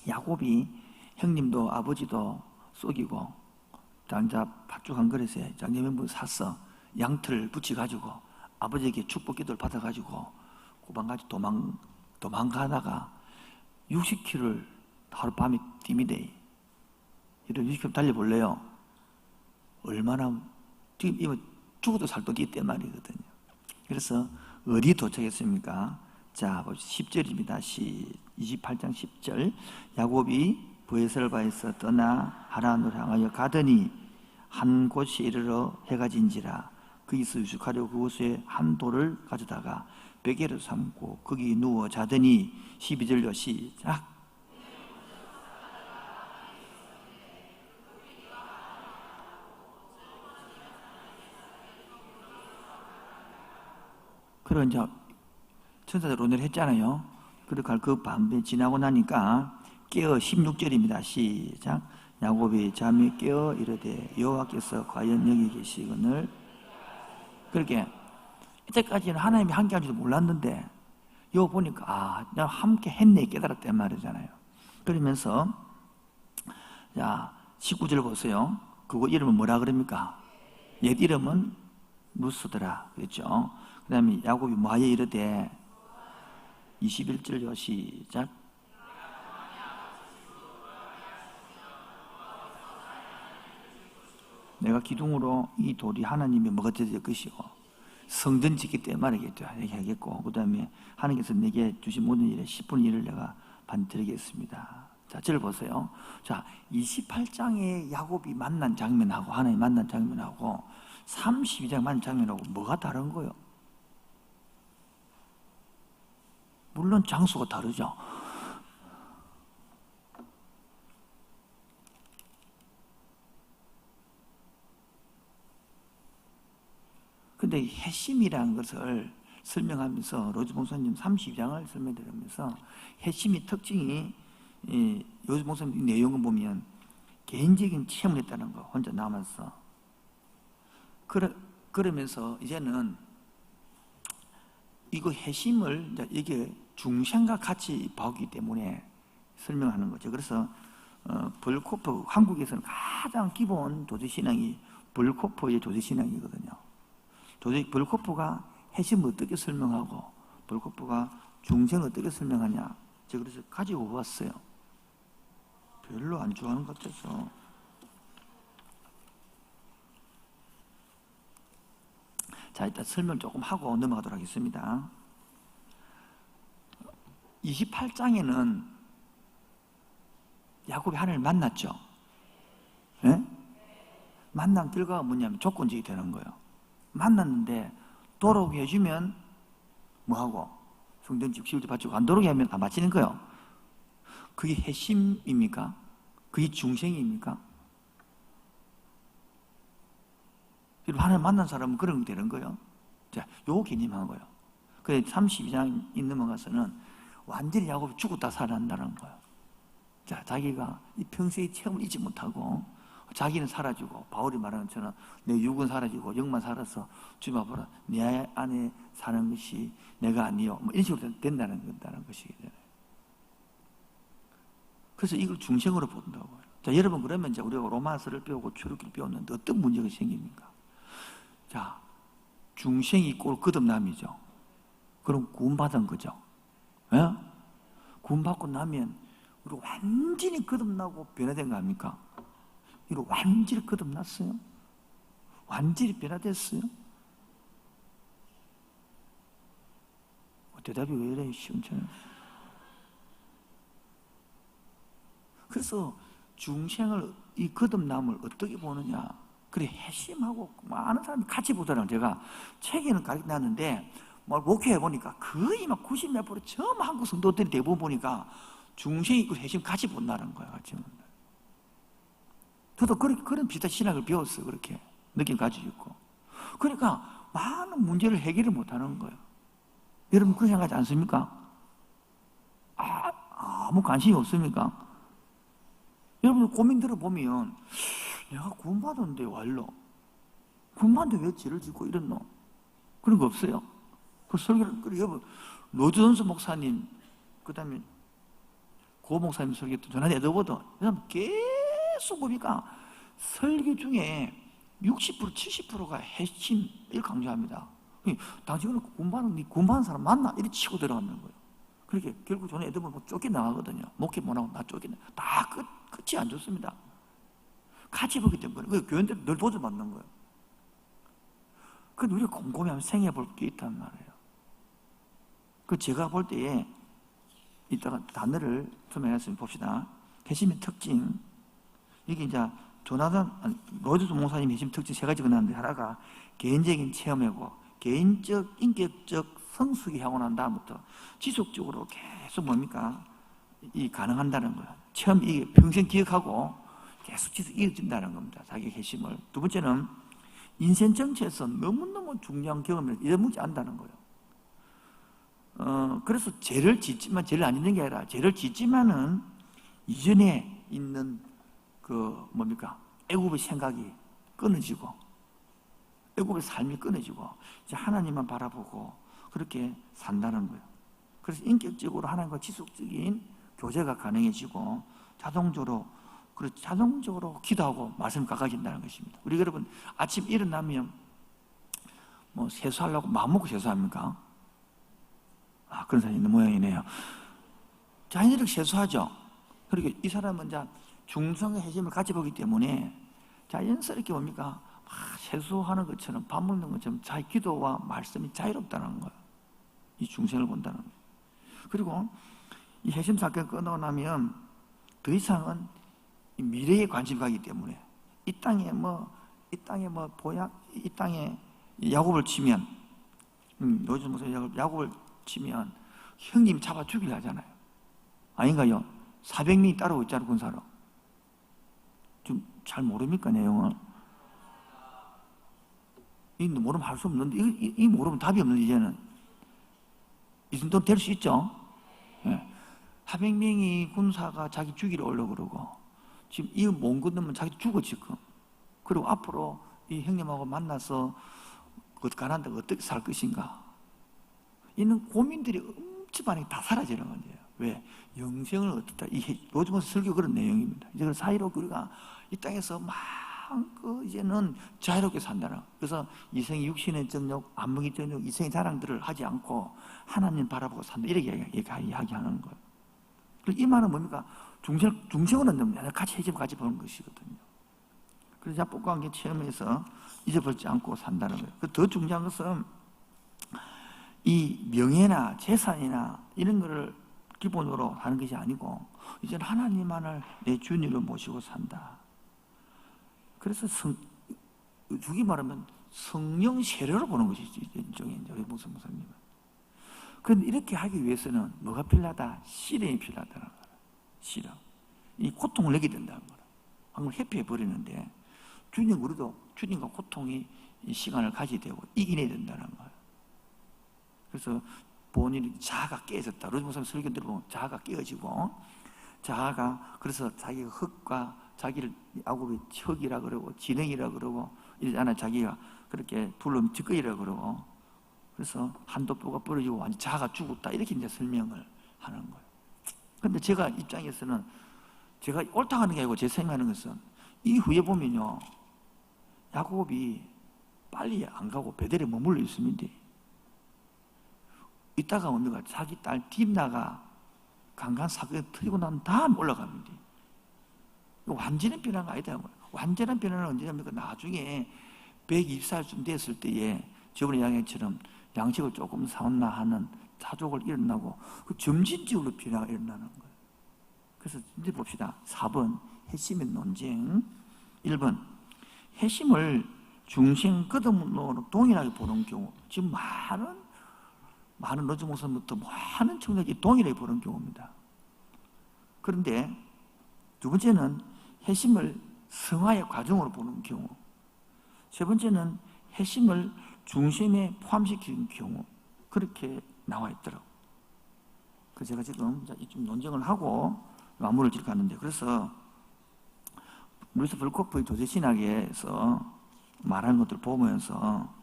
야곱이 형님도 아버지도 속이고 장자 팥죽 한 그릇에 장자면분 사서 양털을 붙여가지고 아버지에게 축복 기도를 받아가지고 고방까지 도망가다가 60km를 하룻밤에 띠미 돼. 이런 60km 달려볼래요? 얼마나, 지금 이거 죽어도 살도 뛰때 말이거든요. 그래서 어디 도착했습니까? 자, 10절입니다. 28장 10절. 야곱이 브에셀바에서 떠나 하란으로 향하여 가더니 한 곳에 이르러 해가 진지라. 거기서 유숙하려 그곳에 한 돌을 가져다가 베개로 삼고 거기 누워 자더니 12절로 시작. 그런 이제 천사들 오늘 했잖아요. 그러니까 그 밤에 지나고 나니까 깨어 16절입니다. 시작. 야곱이 잠이 깨어 이르되 여호와께서 과연 여기 계시거늘. 그렇게 이때까지는 하나님이 함께 할지도 몰랐는데 요 보니까 내가 함께 했네 깨달았단 말이잖아요. 그러면서 자 19절 보세요. 그거 이름은 뭐라 그럽니까? 옛 이름은 루스더라 그랬죠. 그 다음에 야곱이 뭐하여 이르되 21절요 시작. 내가 기둥으로 이 돌이 하나님의 뭐가 될 것이고 성전 짓기 때문에 얘기하겠고 그 다음에 하나님께서 내게 주신 모든 일에 10분의 1을 내가 반드리겠습니다. 자, 저를 보세요. 자, 28장에 야곱이 만난 장면하고 하나님 만난 장면하고 32장 만난 장면하고 뭐가 다른 거예요? 물론 장소가 다르죠. 근데 해심이라는 것을 설명하면서 로즈 목사님 32장을 설명드리면서 해심의 특징이 로즈 목사님 내용을 보면 개인적인 체험을 했다는 거 혼자 남아서 그러면서 이제는 이거 해심을 이게 중생과 같이 보기 때문에 설명하는 거죠. 그래서 벌코프 한국에서는 가장 기본 조지신앙이 벌코프의 조지신앙이거든요. 벌코프가 해심을 어떻게 설명하고 벌코프가 중생을 어떻게 설명하냐 제가 그래서 가지고 왔어요. 별로 안 좋아하는 것 같아서 자 일단 설명 조금 하고 넘어가도록 하겠습니다. 28장에는 야곱이 하나님을 만났죠. 네? 만난 결과가 뭐냐면 조건적이 되는 거예요. 만났는데 돌아오게 해주면 뭐하고? 성전집 11조 바치고 안 돌아오게 하면 안 바치는 거예요. 그게 해심입니까? 그게 중생입니까? 하나님 만난 사람은 그런 게 되는 거예요. 자, 요 개념한 거예요. 그래 32장 넘어가서는 완전히 야곱이 죽었다 살아난다는 거예요. 자, 자기가 이 평생의 체험을 잊지 못하고 자기는 사라지고 바울이 말하는 것처럼 내 육은 사라지고 영만 살아서 주님 앞으로 내 안에 사는 것이 내가 아니요 뭐 이런 식으로 된다는 것이잖아요. 그래서 이걸 중생으로 본다고요. 자, 여러분 그러면 이제 우리가 로마서를 배우고 출애굽기를 배웠는데 어떤 문제가 생깁니까? 자, 중생이 꼴 거듭남이죠. 그럼 구원받은 거죠. 예? 구원받고 나면 우리 완전히 거듭나고 변화된 거 아닙니까? 이거 완전히 거듭났어요? 완전히 변화됐어요? 대답이 왜 이래 시원찮아요? 그래서 중생을 이 거듭남을 어떻게 보느냐? 그래 해심하고 많은 사람이 같이 보더라고요. 제가 책에는 가르쳐놨는데 목회해 보니까 거의 막 90몇 프로 전부 한국 성도들이 대부분 보니까 중생이 있고 해심 같이 본다는 거예요. 같이 본다. 저도 그런 비슷한 신학을 배웠어요. 그렇게 느낌 가지고 있고. 그러니까 많은 문제를 해결을 못하는 거예요. 여러분 그렇게 생각하지 않습니까? 아무 관심이 없습니까? 여러분 고민 들어보면 내가 구원받았는데 완로 구원받는데 왜 죄를 짓고 이랬노? 그런 거 없어요. 그 설교를 여러분 로즈던스 목사님 그 다음에 고 목사님 설교 전화 내도보다 계속 보니까 설교 중에 60% 70%가 핵심을 강조합니다. 당신은 구원받은 사람 맞나? 이렇게 치고 들어가는 거예요. 그렇게 결국 저는 애들 보면 쫓겨나가거든요. 목회 못하고 나 쫓겨나. 다 끝이 안 좋습니다. 같이 보기 때문에. 그 교인들 늘 도전받는 거예요. 그 우리가 곰곰이 한번 생각해 볼 게 있단 말이에요. 그 제가 볼 때에 이따가 단어를 설명했으면 봅시다. 회심의 특징. 이게 이제 로이드 목사님 회심 특징 세 가지가 나왔는데 하나가 개인적인 체험이고 개인적, 인격적 성숙이 하고 난 다음부터 지속적으로 계속 뭡니까? 이 가능한다는 거예요. 체험, 이게 평생 기억하고 계속 이어진다는 겁니다. 자기 회심을. 두 번째는 인생 정체에서 너무너무 중요한 경험을 잊어먹지 않는다는 거예요. 그래서 죄를 짓지만 죄를 안 짓는 게 아니라 죄를 짓지만은 이전에 있는 그 뭡니까? 애굽의 생각이 끊어지고 애굽의 삶이 끊어지고 이제 하나님만 바라보고 그렇게 산다는 거예요. 그래서 인격적으로 하나님과 지속적인 교제가 가능해지고 자동적으로 기도하고 말씀 가까워진다는 것입니다. 우리 여러분 아침 일어나면 뭐 세수하려고 마음먹고 세수합니까? 그런 사람이 있는 모양이네요. 자연스럽게 세수하죠. 그리고 이 사람은 이제 중성의 핵심을 가져보기 때문에 자연스럽게 뭡니까? 세수하는 것처럼 밥 먹는 것처럼 자기 기도와 말씀이 자유롭다는 거예요. 이 중생을 본다는 거예요. 그리고 이 핵심 사건을 끝나고 나면 더 이상은 이 미래에 관심 가기 때문에 이 땅에 야곱을 치면 요즘 무슨 야곱을 치면 형님 잡아 죽이려 하잖아요. 아닌가요? 400명이 따라오고 있잖아요, 군사로. 좀 잘 모릅니까, 내용을? 이 모르면 할 수 없는데, 이 모르면 답이 없는데, 이제는. 이 정도 될 수 있죠? 네. 400명이 군사가 자기 죽이러 오려고 그러고, 지금 이 못 건너면 자기 죽어, 지금. 그리고 앞으로 이 형님하고 만나서 가난한데 어떻게 살 것인가? 이는 고민들이 엄청 많이 다 사라지는 거예요. 왜? 영생을 어떻다. 요즘은 설교 그런 내용입니다. 이제 사이롭게 우리가 이 땅에서 마음껏 이제는 자유롭게 산다는. 그래서 이생이 육신의 정욕, 안목의 정욕, 이생의 자랑들을 하지 않고 하나님 바라보고 산다. 이렇게 이야기하는 거예요. 이 말은 뭡니까? 중생은 같이 해지고 같이 보는 것이거든요. 그래서 자뻑과 함께 체험해서 잊어버리지 않고 산다는 거예요. 더 중요한 것은 이 명예나 재산이나 이런 거를 기본으로 하는 것이 아니고 이제는 하나님만을 내 주님으로 모시고 산다. 그래서 죽이 말하면 성령 세례로 보는 것이지, 일종의 우리 목사님은. 그런데 이렇게 하기 위해서는 뭐가 필요하다? 실행이 필요하다는 거예요. 실행. 이 고통을 내게 된다는 거예요. 방금 회피해 버리는데 우리도 주님과 고통이 이 시간을 가지게 되고 이겨내야 된다는 거예요. 그래서 본인이 자아가 깨졌다. 로즈 목사님 설교 들어보면 자아가 깨어지고 그래서 자기가 흙과 자기를 야곱이 척이라 그러고 진흙이라 그러고 이러잖아요. 자기가 그렇게 불로 뒷거이라 그러고 그래서 한도포가 부러지고 완전 자아가 죽었다. 이렇게 이제 설명을 하는 거예요. 그런데 제가 입장에서는 제가 옳다고 하는 게 아니고 제 생각하는 것은 이후에 보면요. 야곱이 빨리 안 가고 베델에 머물러 있습니다. 이따가 뭡니까? 자기 딸 딥나가 강간 사건이 터지고 난 다음 올라갑니다. 완전한 변화가 아니다. 완전한 변화는 언제냐면 나중에 120살쯤 됐을 때에 저번에 이야기처럼 양식을 조금 사왔나 하는 자족을 일어나고 그 점진적으로 변화가 일어나는 거예요. 그래서 이제 봅시다. 4번 핵심의 논쟁. 1번 핵심을 중심 끝으로 동일하게 보는 경우. 지금 많은 로즈 목사님부터 많은 청년이 동일하게 보는 경우입니다. 그런데 두 번째는 핵심을 성화의 과정으로 보는 경우. 세 번째는 핵심을 중심에 포함시키는 경우. 그렇게 나와 있더라고요. 그래서 제가 지금 좀 논쟁을 하고 마무리를 지을 갔는데, 그래서 루이스 벌코프의 도제신학에서 말하는 것들을 보면서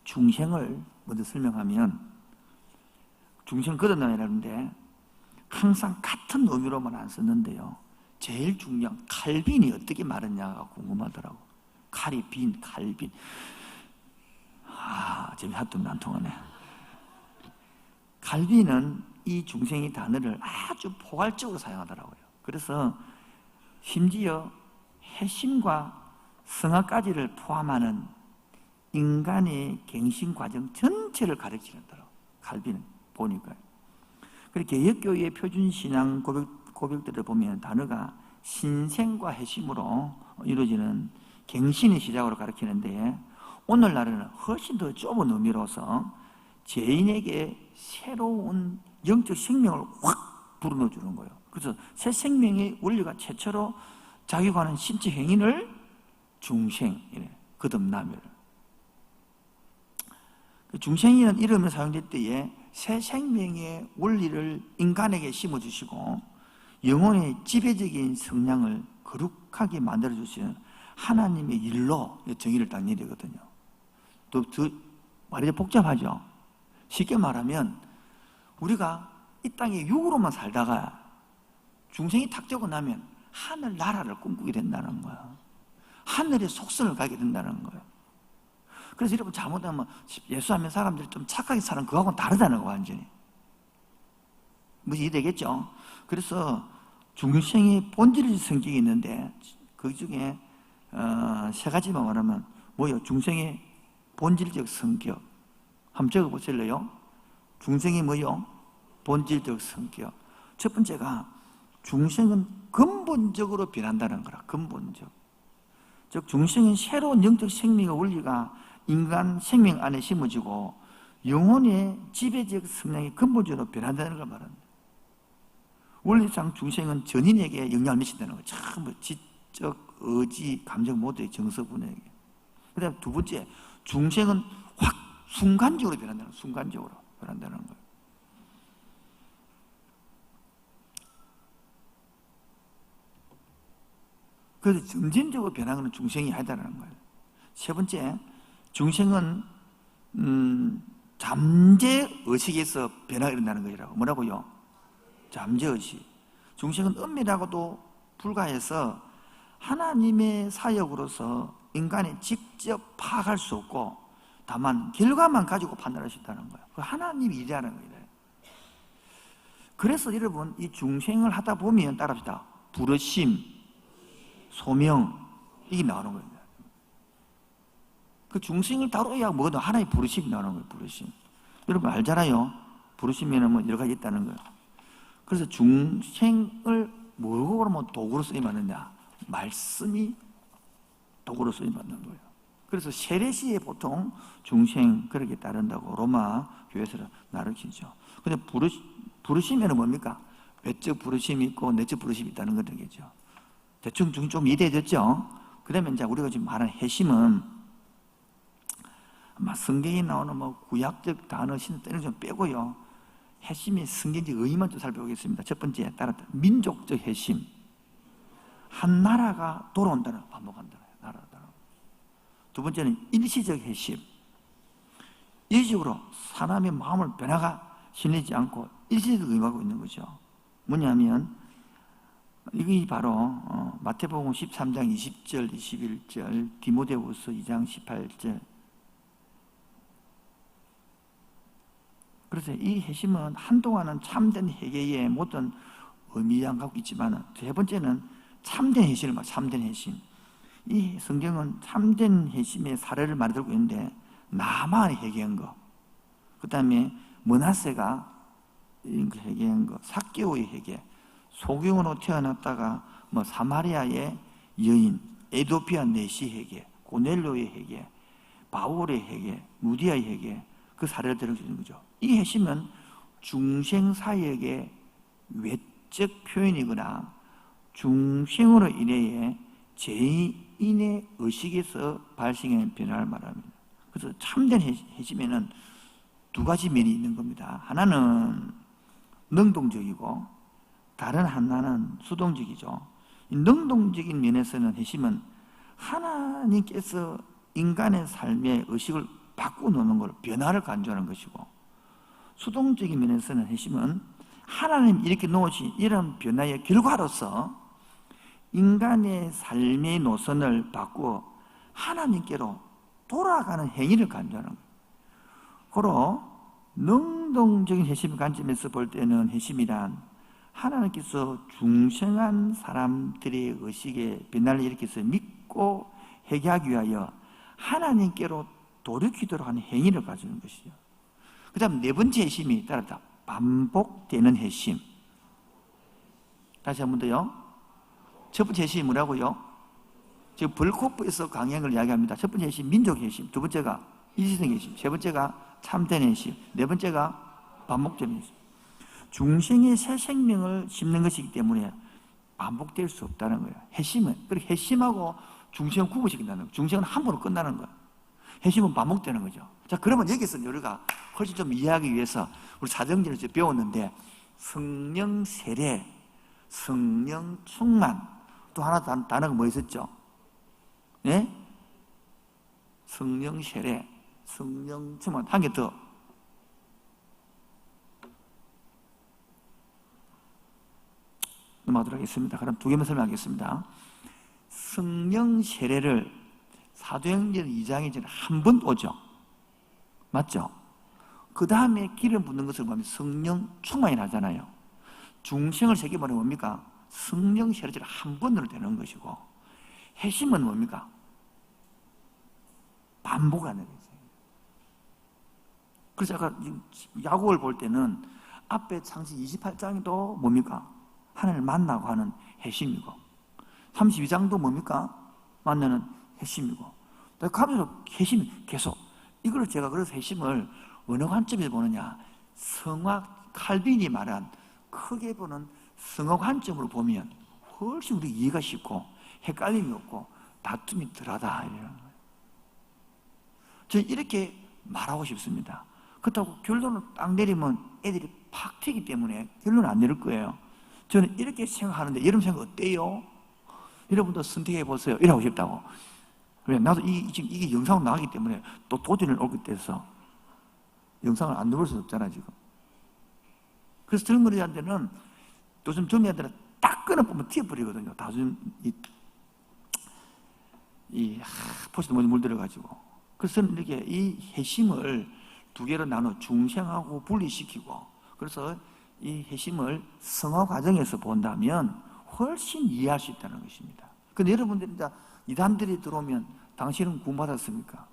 중생을 먼저 설명하면 중생 거듭남이라는데 항상 같은 의미로만 안 썼는데요. 제일 중요한 칼빈이 어떻게 말했냐가 궁금하더라고. 칼빈. 재미하도 안 통하네. 칼빈은 이 중생의 단어를 아주 포괄적으로 사용하더라고요. 그래서 심지어 해심과 성화까지를 포함하는 인간의 갱신 과정 전체를 가르치더라고요. 칼빈은 보니까요. 그리고 개혁교회의 표준신앙 고백들을 보면 단어가 신생과 해심으로 이루어지는 갱신의 시작으로 가르치는데, 오늘날에는 훨씬 더 좁은 의미로서 죄인에게 새로운 영적 생명을 확 불어넣어 주는 거예요. 그래서 새 생명의 원리가 최초로 작용하는 신체 행위를 중생이래, 거듭남을. 중생이라는 이름을 사용될 때에 새 생명의 원리를 인간에게 심어주시고 영혼의 지배적인 성향을 거룩하게 만들어주시는 하나님의 일로 정의를 딱 내리거든요. 또 말이 복잡하죠. 쉽게 말하면 우리가 이 땅에 육으로만 살다가 중생이 탁 되고 나면 하늘 나라를 꿈꾸게 된다는 거야. 하늘의 속성을 가게 된다는 거예요. 그래서 여러분 잘못하면 예수하면 사람들이 좀 착하게 사는 그거하고는 다르다는 거, 완전히. 무슨 이해되겠죠? 그래서 중생의 본질의 성격이 있는데 그 중에 세 가지만 말하면 뭐예요? 중생의 본질적 성격. 한번 적어보실래요? 중생이 뭐예요? 본질적 성격. 첫 번째가 중생은 근본적으로 변한다는 거라. 근본적. 즉 중생은 새로운 영적 생명의 원리가 인간 생명 안에 심어지고 영혼의 지배적 성향이 근본적으로 변한다는 걸 말합니다. 원리상 중생은 전인에게 영향을 미친다는 거예요. 전부 지적, 의지, 감정 모두의 정서분에게. 그 다음에 두 번째, 중생은 확 순간적으로 변한다는 거예요. 순간적으로 변한다는 거예요. 그래서 점진적으로 변하는 건 중생이 아니다라는 거예요. 세 번째, 중생은 잠재의식에서 변화가 일어나는 것이라고. 뭐라고요? 잠재의식. 중생은 은밀하고도 불과해서 하나님의 사역으로서 인간이 직접 파악할 수 없고 다만 결과만 가지고 판단할 수 있다는 거예요. 하나님이 일하는 거예요. 그래서 여러분 이 중생을 하다 보면 따라합시다. 부르심, 소명, 이게 나오는 거예요. 그 중생을 다뤄야 뭐든 하나의 부르심이 나오는 거예요. 부르심. 여러분 알잖아요. 부르심에는 뭐 여러 가지 있다는 거예요. 그래서 중생을 뭐라고 그러면 도구로 쓰임받느냐? 말씀이 도구로 쓰임받는 거예요. 그래서 세례시에 보통 중생 그렇게 따른다고 로마 교회에서 가르치죠. 근데 부르심에는 뭡니까? 외적 부르심이 있고 내적 부르심이 있다는 거겠죠. 대충 좀 이해되셨죠? 그러면 이제 우리가 지금 말하는 해심은 아마 성경에 나오는 뭐 구약적 단어, 신을 좀 빼고요. 해심의 성경적 의미만 좀 살펴보겠습니다. 첫 번째, 따라 민족적 해심. 한 나라가 돌아온다는 반복한다. 나라다. 두 번째는 일시적 해심. 일시적으로 사람의 마음을 변화가 실리지 않고 일시적으로 의미하고 있는 거죠. 뭐냐면 이게 바로 마태복음 13장 20절, 21절, 디모데후서 2장 18절. 그래서 이 해심은 한동안은 참된 회개의 모든 의미를 갖고 있지만 세 번째는 참된 해심을 말, 참된 해심. 이 성경은 참된 해심의 사례를 많이 들고 있는데 나만이 회개한 거, 그 다음에 므낫세가 회개한 거, 삭개오의 회개, 소경으로 태어났다가 뭐 사마리아의 여인, 에도피아 내시 회개, 고넬료의 회개, 바울의 회개, 루디아의 회개, 그 사례를 들을 수 있는 거죠. 이 해심은 중생 사역의 외적 표현이거나 중생으로 인해 죄인의 의식에서 발생하는 변화를 말합니다. 그래서 참된 해심에는 두 가지 면이 있는 겁니다. 하나는 능동적이고 다른 하나는 수동적이죠. 이 능동적인 면에서는 해심은 하나님께서 인간의 삶의 의식을 바꿔놓는 걸, 변화를 간주하는 것이고, 수동적인 면에서는 해심은 하나님 이렇게 놓으신 이런 변화의 결과로서 인간의 삶의 노선을 바꾸어 하나님께로 돌아가는 행위를 간주하는 거예요. 고로 능동적인 회심의 관점에서 볼 때는 회심이란 하나님께서 중생한 사람들의 의식에 변화를 일으켜서 믿고 회개하기 위하여 하나님께로 돌이키도록 하는 행위를 가지는 것이죠. 그 다음 네 번째 회심이 따르다 반복되는 회심. 다시 한 번 더요. 첫 번째 회심이 뭐라고요? 지금 벌코프에서 강행을 이야기합니다. 첫 번째 회심 민족 회심, 두 번째가 일시성 회심, 세 번째가 참된 회심, 네 번째가 반복되는 회심. 중생의 새 생명을 심는 것이기 때문에 반복될 수 없다는 거예요. 회심은, 그리고 회심하고 중생은 구분시킨다는 거예요. 중생은 한 번으로 끝나는 거예요. 회심은 반복되는 거죠. 자, 그러면 여기서 우리가 훨씬 좀 이해하기 위해서 우리 사정제를 배웠는데 성령 세례, 성령 충만, 또 하나 단어가 뭐 있었죠? 네? 성령 세례, 성령 충만, 한 개 더. 넘어가도록 하겠습니다. 그럼 두 개만 설명하겠습니다. 성령 세례를 사도행전 2장에 한 번 오죠. 맞죠? 그 다음에 기름 붓는 것을 보면 성령 충만이 나잖아요. 중생을 새겨버리면 뭡니까? 성령 세례를 한 번으로 되는 것이고, 회심은 뭡니까? 반복하는 거죠. 그래서 아까 야고보를 볼 때는 앞에 창세기 28장도 뭡니까? 하나님을 만나고 하는 회심이고, 32장도 뭡니까? 만나는 회심이고, 가면서 회심이 계속. 이걸 제가 그래서 회심을 어느 관점에서 보느냐? 성악 칼빈이 말한 크게 보는 성악 관점으로 보면 훨씬 우리 이해가 쉽고 헷갈림이 없고 다툼이 덜하다 이런 거예요. 저는 이렇게 말하고 싶습니다. 그렇다고 결론을 딱 내리면 애들이 팍 튀기 때문에 결론을 안 내릴 거예요. 저는 이렇게 생각하는데 여러분 생각 어때요? 여러분도 선택해 보세요. 이러고 싶다고. 왜? 나도 지금 이게 영상으로 나가기 때문에 또 도전을 올게 돼서 영상을 안 넣을 수 없잖아 지금. 그래서 젊은이들한테는 요즘 젊은이들은 딱 끊어보면 튀어버리거든요. 다 요즘 포스트 먼저 물들어가지고. 그래서 저는 이렇게 이 회심을 두 개로 나눠 중생하고 분리시키고, 그래서 이 회심을 성화 과정에서 본다면 훨씬 이해할 수 있다는 것입니다. 근데 여러분들이 이제 이단들이 들어오면 당신은 구원받았습니까?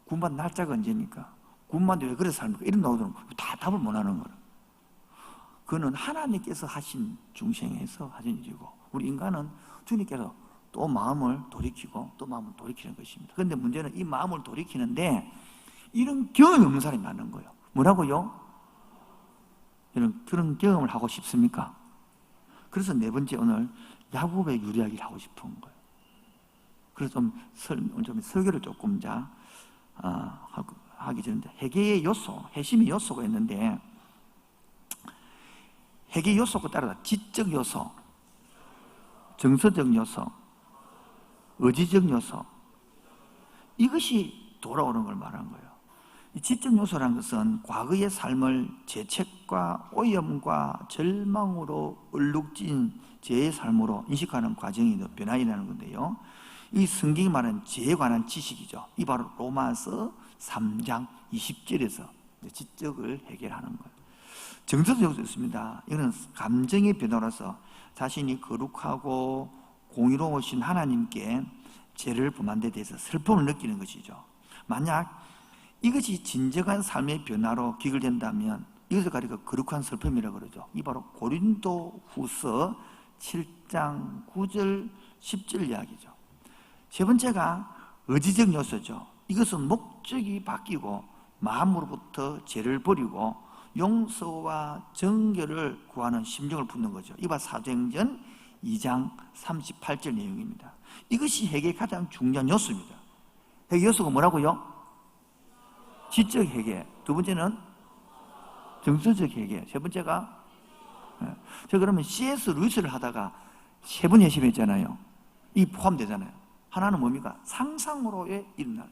구원받은 날짜가 언제입니까? 구원받는데 왜 그래 삽니까? 이런 나오더라고요. 다 답을 못 하는 거예요. 그거는 하나님께서 하신 중생에서 하신 일이고, 우리 인간은 주님께서 또 마음을 돌이키고 또 마음을 돌이키는 것입니다. 그런데 문제는 이 마음을 돌이키는데 이런 경험이 없는 사람이 많은 거예요. 뭐라고요? 그런 경험을 하고 싶습니까? 그래서 네 번째 오늘 야곱의 유리하기를 하고 싶은 거예요. 그래서 좀 설교를 조금 하기 전에 회개의 요소, 회심의 요소가 있는데, 회개 요소가 따라 지적 요소, 정서적 요소, 의지적 요소, 이것이 돌아오는 걸 말하는 거예요. 이 지적 요소라는 것은 과거의 삶을 죄책과 오염과 절망으로 얼룩진 죄의 삶으로 인식하는 과정이 변화이라는 건데요. 이 성경이 말하는 죄에 관한 지식이죠. 이 바로 로마서 3장 20절에서 지적을 해결하는 거예요. 정서적 요소도 있습니다. 이거는 감정의 변화로서 자신이 거룩하고 공의로우신 하나님께 죄를 범한 데 대해서 슬픔을 느끼는 것이죠. 만약 이것이 진정한 삶의 변화로 귀결된다면 이것을 가리켜 거룩한 슬픔이라고 그러죠. 이 바로 고린도 후서 7장 9절 10절 이야기죠. 세 번째가 의지적 요소죠. 이것은 목적이 바뀌고 마음으로부터 죄를 버리고 용서와 정결을 구하는 심정을 품는 거죠. 이바 사도행전 2장 38절 내용입니다. 이것이 회개의 가장 중요한 요소입니다. 회개 요소가 뭐라고요? 지적 회개. 두 번째는 정서적 회개. 세 번째가 저 그러면 C.S. 루이스를 하다가 세 번 회심했잖아요. 이 포함되잖아요. 하나는 뭡니까? 상상으로의 일어날.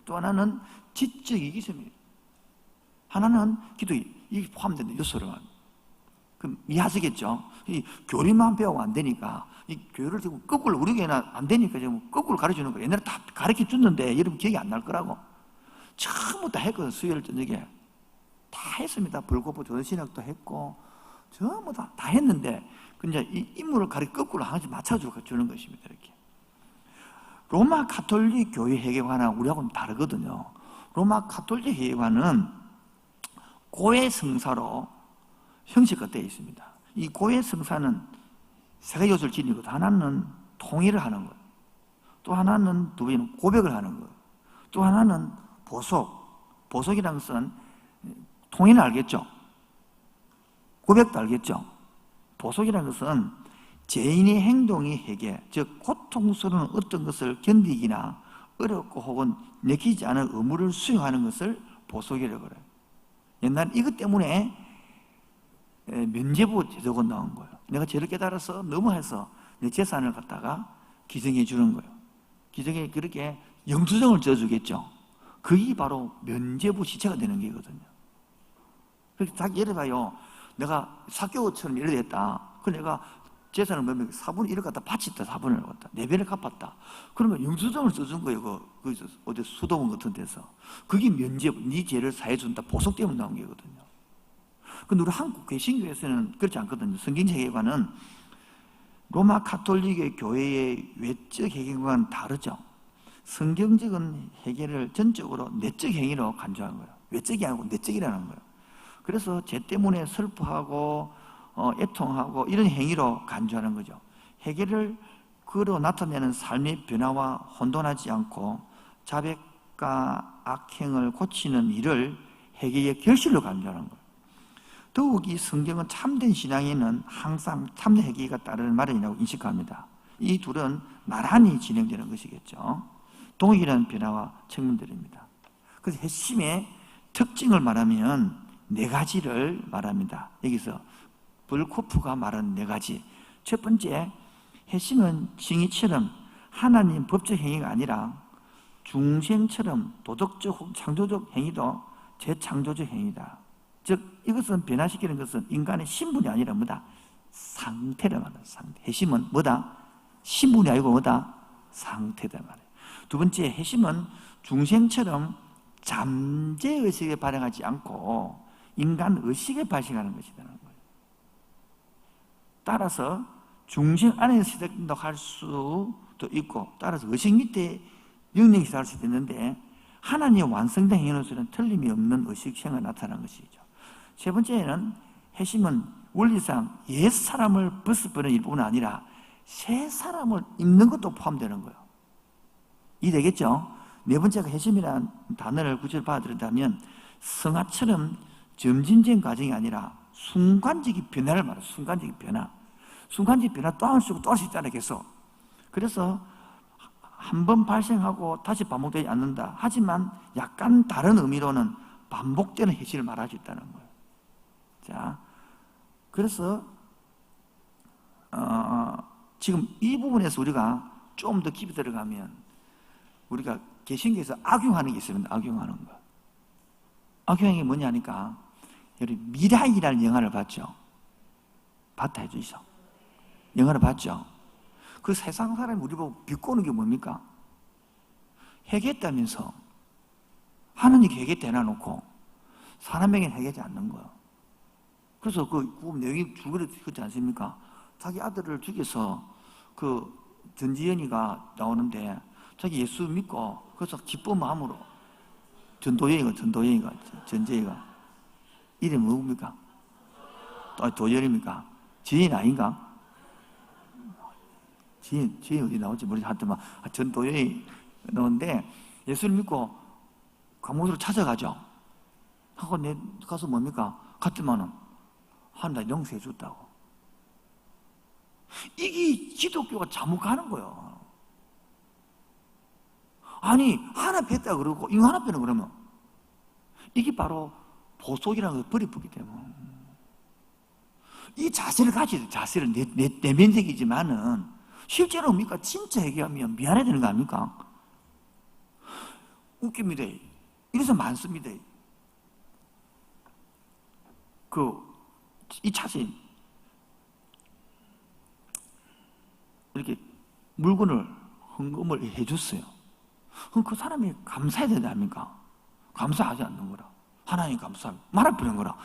또 하나는 지적 이기심이에요. 하나는 기도이. 이게 포함되는 요소로. 그럼 이해하시겠죠? 이 교리만 배우면 안 되니까 이 교회를 지금 거꾸로 우리 교회는 안 되니까 지금 거꾸로 가르쳐주는 거예요. 옛날에 다 가르쳐 줬는데 여러분 기억이 안 날 거라고. 처음부터 했거든. 수요일 저녁에 다 했습니다. 불교부 조선신학도 했고 전부 다 했는데 이제 이 인물을 거꾸로 하나씩 맞춰주는 것입니다. 이렇게. 로마 가톨릭 교회 회계관은 우리하고는 다르거든요. 로마 가톨릭 회계관은 고해 성사로 형식화 되어 있습니다. 이 고해 성사는 세 가지 요소를 지니고 하나는 통일을 하는 거예요. 또 하나는 두 번째는 고백을 하는 거예요. 또 하나는 보석이라는 것은 통일을 알겠죠? 고백도 알겠죠? 보석이라는 것은 죄인의 행동이 회개, 즉 고통스러운 어떤 것을 견디기나 어렵고 혹은 내키지 않은 의무를 수행하는 것을 보석이라고 그래요. 옛날 이것 때문에 면죄부 제도가 나온 거예요. 내가 죄를 깨달아서 너무해서 내 재산을 갖다가 기증해 주는 거예요. 기증에 그렇게 영수증을 줘주겠죠. 그게 바로 면죄부 시체가 되는 게거든요. 그래서 딱 예를 봐요. 내가 사교처럼 예를 됐다. 그 내가 재산을 몇몇 4분의 1을 갖다 바쳤다. 4분의 1을 갖다. 4배를 갚았다. 그러면 영수증을 써준 거예요. 어디 수도원 같은 데서. 그게 면죄부, 네 죄를 사해준다. 보석 때문에 나온 게거든요. 근데 우리 한국 개신교에서는 그렇지 않거든요. 성경체계관은 로마 가톨릭의 교회의 외적 해결과는 다르죠. 성경적인 해결을 전적으로 내적 행위로 간주하는 거예요. 외적이 아니고 내적이라는 거예요. 그래서 죄 때문에 슬퍼하고 애통하고 이런 행위로 간주하는 거죠. 해결을 그로 나타내는 삶의 변화와 혼돈하지 않고 자백과 악행을 고치는 일을 해결의 결실로 간주하는 거예요. 더욱이 성경은 참된 신앙에는 항상 참된 회개가 따르는 마련이라고 인식합니다. 이 둘은 나란히 진행되는 것이겠죠. 동일한 변화와 측면들입니다. 그래서 핵심의 특징을 말하면 네 가지를 말합니다. 여기서 벌코프가 말하는 네 가지. 첫 번째, 핵심은 징의처럼 하나님 법적 행위가 아니라 중생처럼 도덕적 혹은 창조적 행위도 재창조적 행위다. 즉 이것은 변화시키는 것은 인간의 신분이 아니라 뭐다? 상태를 말합니다. 상태. 핵심은 뭐다? 신분이 아니고 뭐다? 상태다 말이에요. 두 번째, 핵심은 중생처럼 잠재의식에 발행하지 않고 인간의식에 발생하는 것이라는 거예요. 따라서 중생 안에서 시작할 수도 있고 따라서 의식 밑에 영역이 시작할 수도 있는데 하나님의 완성된 행위로서는 틀림이 없는 의식행위가 나타나는 것이죠. 세 번째는 핵심은 원리상 옛 사람을 벗어버리는 일뿐 아니라 새 사람을 입는 것도 포함되는 거예요. 이해되겠죠? 네 번째가 핵심이라는 단어를 구체적으로 받아들인다면 성화처럼 점진적인 과정이 아니라 순간적인 변화를 말해요. 순간적인 변화. 순간적인 변화 또 할 수 있고 또 할 수 있잖아요. 계속. 그래서 한 번 발생하고 다시 반복되지 않는다. 하지만 약간 다른 의미로는 반복되는 해시를 말할 수 있다는 거예요. 자, 그래서 지금 이 부분에서 우리가 좀 더 깊이 들어가면 우리가 개신교에서 악용하는 게 있습니다. 악용하는 거. 악용이 게 뭐냐니까 여기 미라이라는 영화를 봤죠? 봤다 해주시죠. 영화를 봤죠? 그 세상 사람이 우리 보고 비꼬는 게 뭡니까? 회개했다면서 하느님 회개했다 해놔놓고 사람에게는 회개하지 않는 거예요. 그래서 그 내용이 줄거리 그렇지 않습니까? 자기 아들을 죽여서 그 전지현이가 나오는데 자기 예수 믿고 그래서 기쁜 마음으로 전재희가 이름이 누굽니까? 도열입니까? 지인 아닌가? 지인 어디 나올지 모르지. 하여튼 전도연이 나오는데 예수를 믿고 감옥으로 찾아가죠. 하고 내 가서 뭡니까? 갔더만은 하나님 용서해 줬다고. 이게 기독교가 잘못 가는 거예요. 아니 하나 뺐다 그러고 이거 하나 빼는 그러면 이게 바로 보속이라는 걸 버리기 때문에 이 자세를 가지죠. 자세를 내면적이지만은 실제로 뭡니까? 진짜 얘기하면 미안해야 되는 거 아닙니까? 웃깁니다. 이래서 많습니다. 이 자세 이렇게 물건을 헌금을 해줬어요. 그럼 그 사람이 감사해야 되지 않습니까? 감사하지 않는 거라. 하나님 감사합니다. 말아버리는 거라.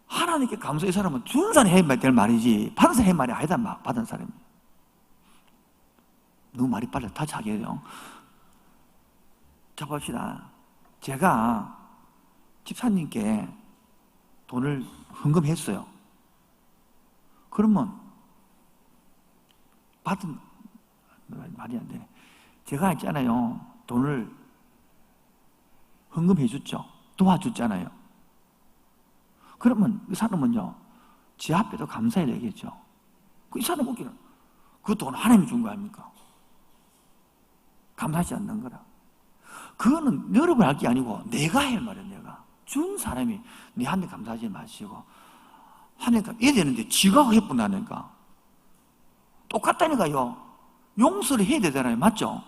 하나님께 감사의 사람은 준 사람이 해야 될 말이지 받은 사람이 할 말이 아니다. 받은 사람이. 너무 말이 빨라. 다시 하게 해요. 자, 봅시다. 제가 집사님께 돈을 헌금했어요. 그러면 받은 말이 안 되네. 제가 있잖아요. 돈을 헌금해 줬죠. 도와줬잖아요. 그러면 이 사람은요, 제 앞에도 감사해야 되겠죠. 이 사람 보기에는 그 돈 하나님이 준 거 아닙니까? 감사하지 않는 거라. 그거는 여러분 할 게 아니고 내가 할 말이야. 내가 준 사람이 네한테 감사하지 마시고 하니까 이래야 되는데 지가 해본다니까. 똑같다니까요. 용서를 해야 되잖아요. 맞죠?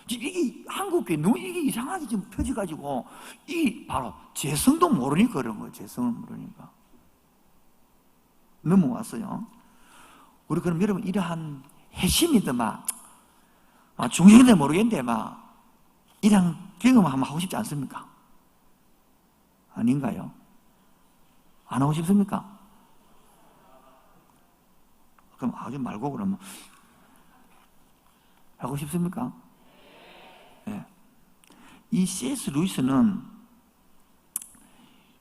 이게 한국교회 너무 이게 이상하게 지금 펴져가지고 이 바로 재성도 모르니까 그런 거예요. 재성을 모르니까. 넘어왔어요. 우리 그럼 여러분 이러한 해심이든 중심인데 모르겠는데 이런 경험을 한번 하고 싶지 않습니까? 아닌가요? 안 하고 싶습니까? 그럼 하지 말고 그러면 하고 싶습니까? 네. 이 C.S. 루이스는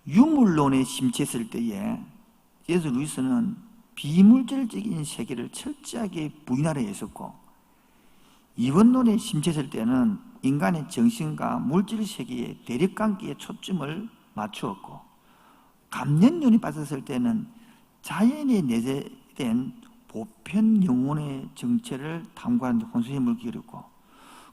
유물론에 심취했을 때에 C.S. 루이스는 비물질적인 세계를 철저하게 부인하려 했었고, 이원론에 심취했을 때는 인간의 정신과 물질 세계의 대립관계에 초점을 맞추었고, 감년론에 빠졌을 때는 자연에 내재된 보편 영혼의 정체를 탐구하는 데 혼수심을 기울였고,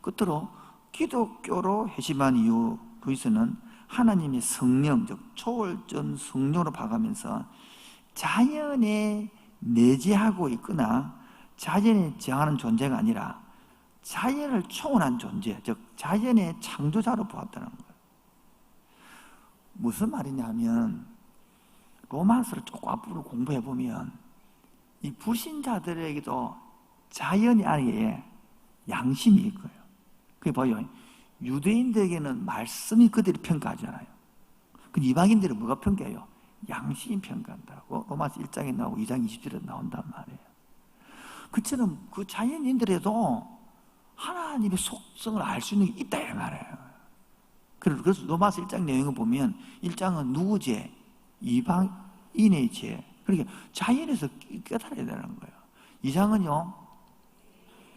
끝으로 기독교로 회심한 이후 루이스는 하나님의 성령, 즉 초월전 성령으로 봐가면서 자연에 내재하고 있거나 자연에 저항하는 존재가 아니라 자연을 초월한 존재, 즉 자연의 창조자로 보았다는 거예요. 무슨 말이냐 하면 로마서를 조금 앞으로 공부해 보면 이 불신자들에게도 자연 안에 양심이 있고요. 그게 봐요. 유대인들에게는 말씀이 그들이 평가하잖아요. 그 이방인들은 뭐가 평가해요? 양심이 평가한다고 로마서 1장에 나오고 2장 20절에 나온단 말이에요. 그처럼 그 자연인들에도 하나님의 속성을 알 수 있는 게 있다 이 말이에요. 그래서 로마서 1장 내용을 보면 1장은 누구 죄? 이방인의 죄. 그러니까 자연에서 깨달아야 되는 거예요. 2장은요,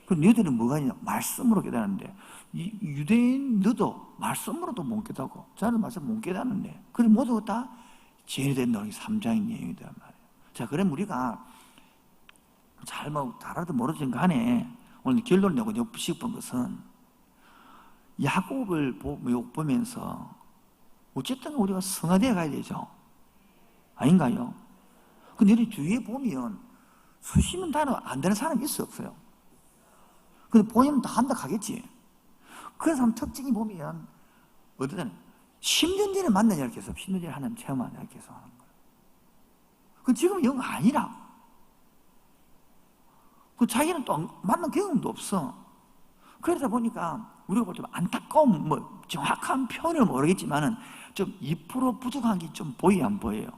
그 너희들은 뭐가 있냐? 말씀으로 깨달았는데, 유대인 너도 말씀으로도 못 깨닫고, 저는 말씀 못 깨닫는데, 그래 모두 다 죄인이 된다. 3장의 내용이란 말이에요. 자, 그럼 우리가 잘 알아도 모르든 간에 오늘 결론을 내고 싶은 것은 야곱을 보면서 어쨌든 우리가 성화되어 가야 되죠. 아닌가요? 근데 우리 주위에 보면 수시면 단어 안 되는 사람이 있어 없어요? 근데 보이면 다 한다 가겠지. 그래서 한 특징이 보면 어떤 10년 전에 만난 이야기 해서 10년 전에 하나님 체험한 이야기 해서 하는 거예요. 그 지금 영 아니라. 그 자기는 또 만난 경험도 없어. 그러다 보니까 우리가 볼 때 안타까움, 정확한 표현을 모르겠지만은 좀 2% 부족한 게 좀 보여요, 안 보여요?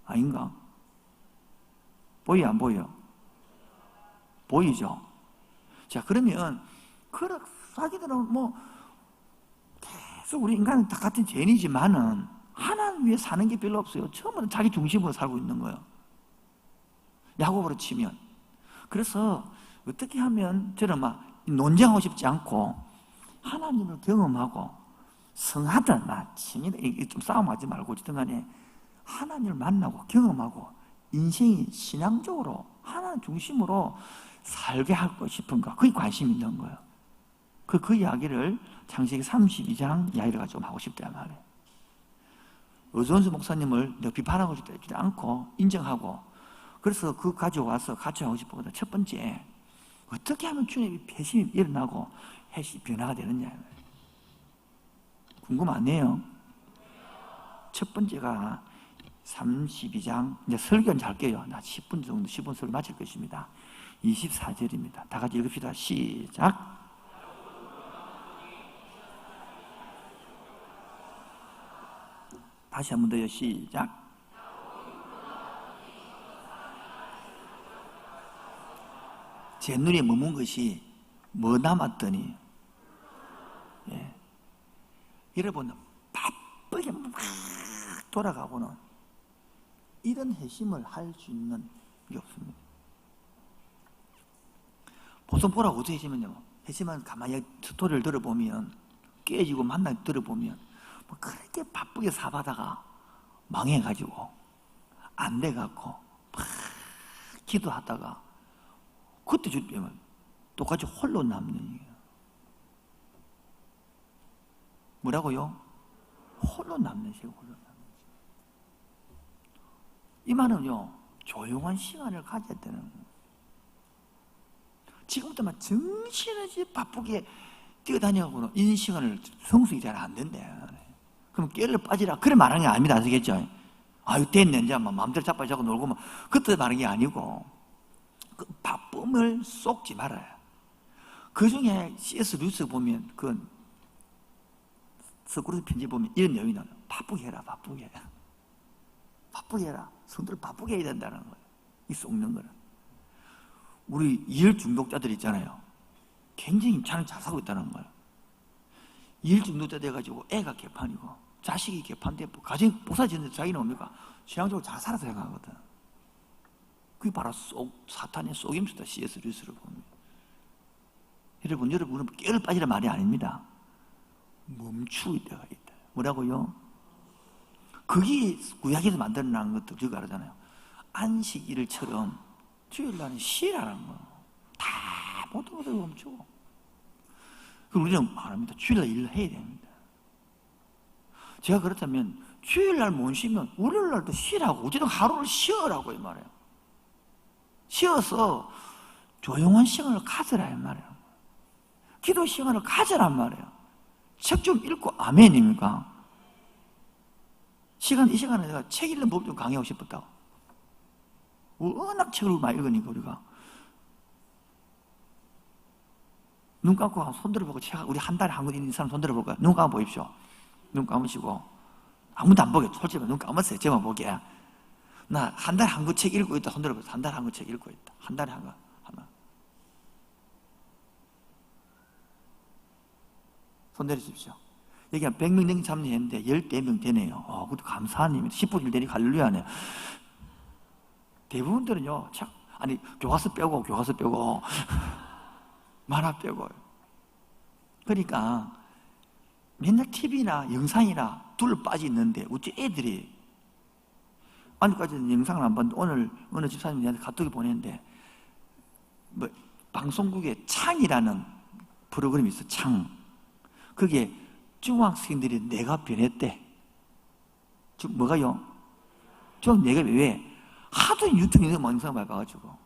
아닌가? 보여요, 안 보여요? 보이죠? 자, 그러면, 자기들은 계속 우리 인간은 다 같은 죄인이지만은, 하나님 위해 사는 게 별로 없어요. 처음으로 자기 중심으로 살고 있는 거예요. 야곱으로 치면. 그래서, 어떻게 하면, 저는 논쟁하고 싶지 않고, 하나님을 경험하고, 성하든, 친이든, 좀 싸움하지 말고, 어쨌든 간에, 하나님을 만나고, 경험하고, 인생이 신앙적으로, 하나님 중심으로 살게 하고 싶은가? 그게 관심이 있는 거예요. 그 이야기를 창세기 32장 이야기를 좀 하고 싶단 말이에요. 어존수 목사님을 내가 비판하고 싶지 않고 인정하고 그래서 그거 가져와서 같이 하고 싶거든. 첫 번째, 어떻게 하면 주님의 배심이 일어나고 해시 변화가 되느냐. 궁금하네요. 첫 번째가 32장, 이제 설교는 잘게요. 나 10분 정도, 10분 설교 마칠 것입니다. 24절입니다. 다 같이 읽읍시다. 시작. 다시 한 번 더요. 시작. 제 눈에 머문 것이 뭐 남았더니, 예. 여러분 바쁘게 막 돌아가고는 이런 회심을 할 수 있는 게 없습니다. 보통 보라고 어떻게 회심하냐면, 회심은 가만히 스토리를 들어보면, 깨지고 만나 들어보면 뭐 그렇게 바쁘게 사바다가 망해가지고 안 돼갖고 막 기도하다가 그때 주님은 똑같이 홀로 남는 얘기예요. 뭐라고요? 홀로 남는 시간, 홀로 남는 시간. 이 말은요, 조용한 시간을 가져야 되는 거예요. 지금부터 막 정신없이 바쁘게 뛰어다니고는 이 시간을 성숙이 잘 안 된대. 그럼 깨를 빠지라. 그래 말하는 게 아닙니다. 아시겠죠? 아유, 됐네. 이제 막 마음대로 자빠지고 놀고 막. 그때 말하는 게 아니고, 그 바쁨을 쏟지 말아요. 그 중에 C.S. 루이스 보면, 그 스크루지 편지 보면 이런 내용이 나와요. 바쁘게 해라, 바쁘게 해라. 바쁘게 해라. 성도를 바쁘게 해야 된다는 거예요. 이 쏟는 거는. 우리 일 중독자들 있잖아요. 굉장히 잘 사고 있다는 거예요. 일 중독자 돼가지고 애가 개판이고 자식이 개판돼 가정이 부사지는데 자기는 뭡니까? 신앙적으로 잘 살아서 생각하거든. 그게 바로 사탄의 속임수다. C.S. 루이스를 보면. 여러분은 깨를 빠지라 말이 아닙니다. 멈추기 때가 있다. 뭐라고요? 그게 구약에서 만들어낸 것도 저거 알잖아요. 안식일처럼 주일날은 쉬라는 거. 다 모두 멈추고. 우리는 말합니다. 주일날 일을 해야 됩니다. 제가 그렇다면 주일날 못 쉬면 월요일날도 쉬라고, 어쨌든 하루를 쉬어라고 이 말이에요. 쉬어서 조용한 시간을 가져라 이 말이에요. 기도 시간을 가져란 말이에요. 책 좀 읽고 아멘입니까? 이 시간에 내가 책 읽는 법 좀 강의하고 싶었다고. 워낙 책을 많이 읽으니까 우리가 눈 감고 손 들어보고 우리 한 달에 한 권 있는 사람 손 들어볼까요? 눈 감아 보십시오. 눈 감으시고 아무도 안 보게 솔직히 눈 감았어요. 저만 보게. 나 한 달에 한 권 책 읽고 있다. 손 들어보세요. 한 달에 한 권 책 읽고 있다. 한 달에 한 권 하나. 손 내리십시오. 여기 한 100명 넘게 참여했는데 14명 되네요. 그것도 감사한 일입니다. 10분 일 되니까 할렐루야네요. 대부분들은요, 아니, 교과서 빼고 만화 빼고. 그러니까 맨날 TV나 영상이나 둘러 빠져 있는데 어째 애들이 오늘까지는 영상을 안 봤는데 오늘 어느 집사님이 저한테 카톡이 보냈는데 뭐 방송국에 창이라는 프로그램이 있어. 창. 그게 중학생들이 내가 변했대. 뭐가요? 좀 내가 왜? 하도 유튜브에 영상 봐가지고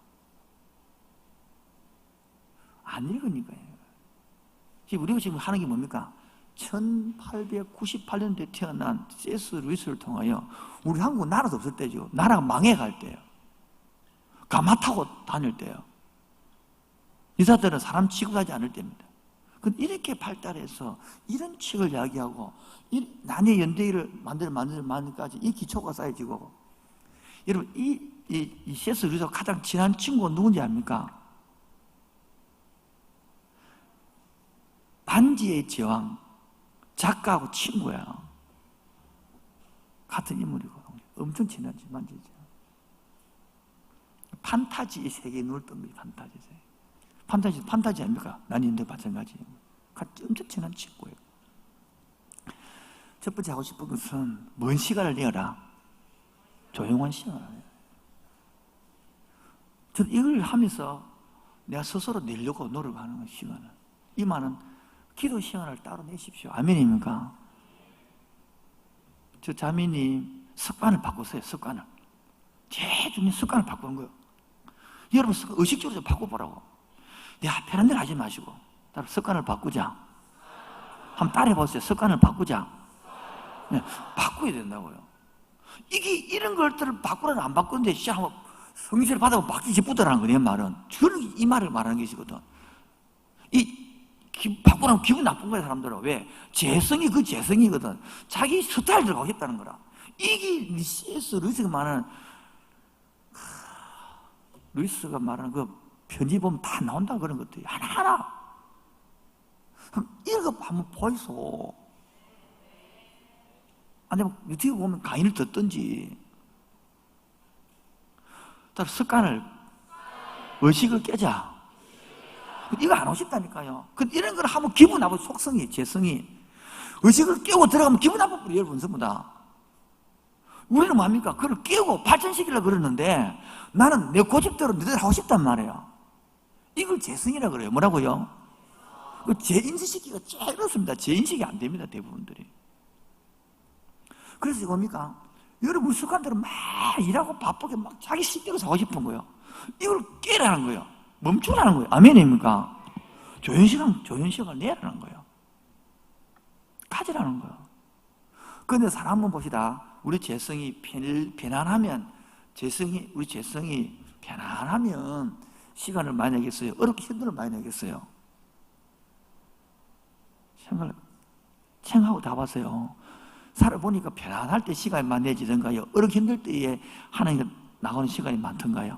안 읽으니까요. 우리가 지금 하는 게 뭡니까? 1898년도에 태어난 C.S. 루이스를 통하여 우리 한국 나라도 없을 때죠. 나라가 망해갈 때예요. 가마 타고 다닐 때예요. 의사들은 사람 취급하지 않을 때입니다. 이렇게 발달해서 이런 책을 이야기하고 난의 연대기를 만들까지 이 기초가 쌓여지고, 여러분 이 C.S. 루이스가 가장 친한 친구가 누군지 압니까? 반지의 제왕 작가하고 친구야. 같은 인물이고 엄청 친하지. 반지의 제왕. 판타지의 세계에 눈을 뜬 거예요. 판타지 아닙니까? 난인데 마찬가지. 엄청 친한 친구예요. 첫 번째 하고 싶은 것은 먼 시간을 내어라. 조용한 시간을 내어라. 저는 이걸 하면서 내가 스스로 내려고 노력하는 시간을. 이 말은 기도 시간을 따로 내십시오. 아멘입니까? 저 자매님 습관을 바꾸세요. 습관을. 제일 중요한 습관을 바꾸는 거예요. 여러분 의식적으로 좀 바꿔보라고. 내가 편한 대로 하지 마시고 습관을 바꾸자. 한번 따라해보세요. 습관을 바꾸자. 네, 바꿔야 된다고요. 이런 것들을 바꾸라는 안 바꾸는데 한번 성실을 받아보고 바뀌지 붙더라는 거예요. 말은. 이 말을 말하는 것이거든. 바꾸라면 기분 나쁜 거야, 사람들은. 왜? 재성이 그 재성이거든. 자기 스타일대로 가겠다는 거라. 이게 CS 루이스가 말하는 그 편지 보면 다 나온다 그런 것들이 하나하나. 이런 거 한번 보이소. 아니면 유튜브 보면 강의를 듣든지. 따로 습관을, 의식을 깨자. 이거 안 오신다니까요. 근데 이런 걸 하면 기분 나쁘고 속성이, 재성이. 의식을 깨고 들어가면 기분 나쁘고 여러분 전부 다. 우리는 뭡니까? 그걸 깨우고 발전시키려고 그러는데 나는 내 고집대로 너희들 하고 싶단 말이에요. 이걸 재성이라 그래요. 뭐라고요? 재인식시키기가 제일 어렵습니다. 재인식이 안 됩니다. 대부분들이. 그래서 이겁니까? 여러분 습관대로 막 일하고 바쁘게 막 자기 식대로 사고 싶은 거예요. 이걸 깨라는 거예요. 멈추라는 거예요. 아멘입니까? 조연시간을 내라는 거예요. 가지라는 거예요. 그런데 사람 한번 봅시다. 우리 재성이 편안하면, 우리 재성이 편안하면 시간을 많이 내겠어요? 어렵게 힘들어 많이 내겠어요? 생각하고 다 봤어요. 살아보니까 편안할 때 시간이 많이 내지던가요? 어렵게 힘들 때에 하나님께 나오는 시간이 많던가요?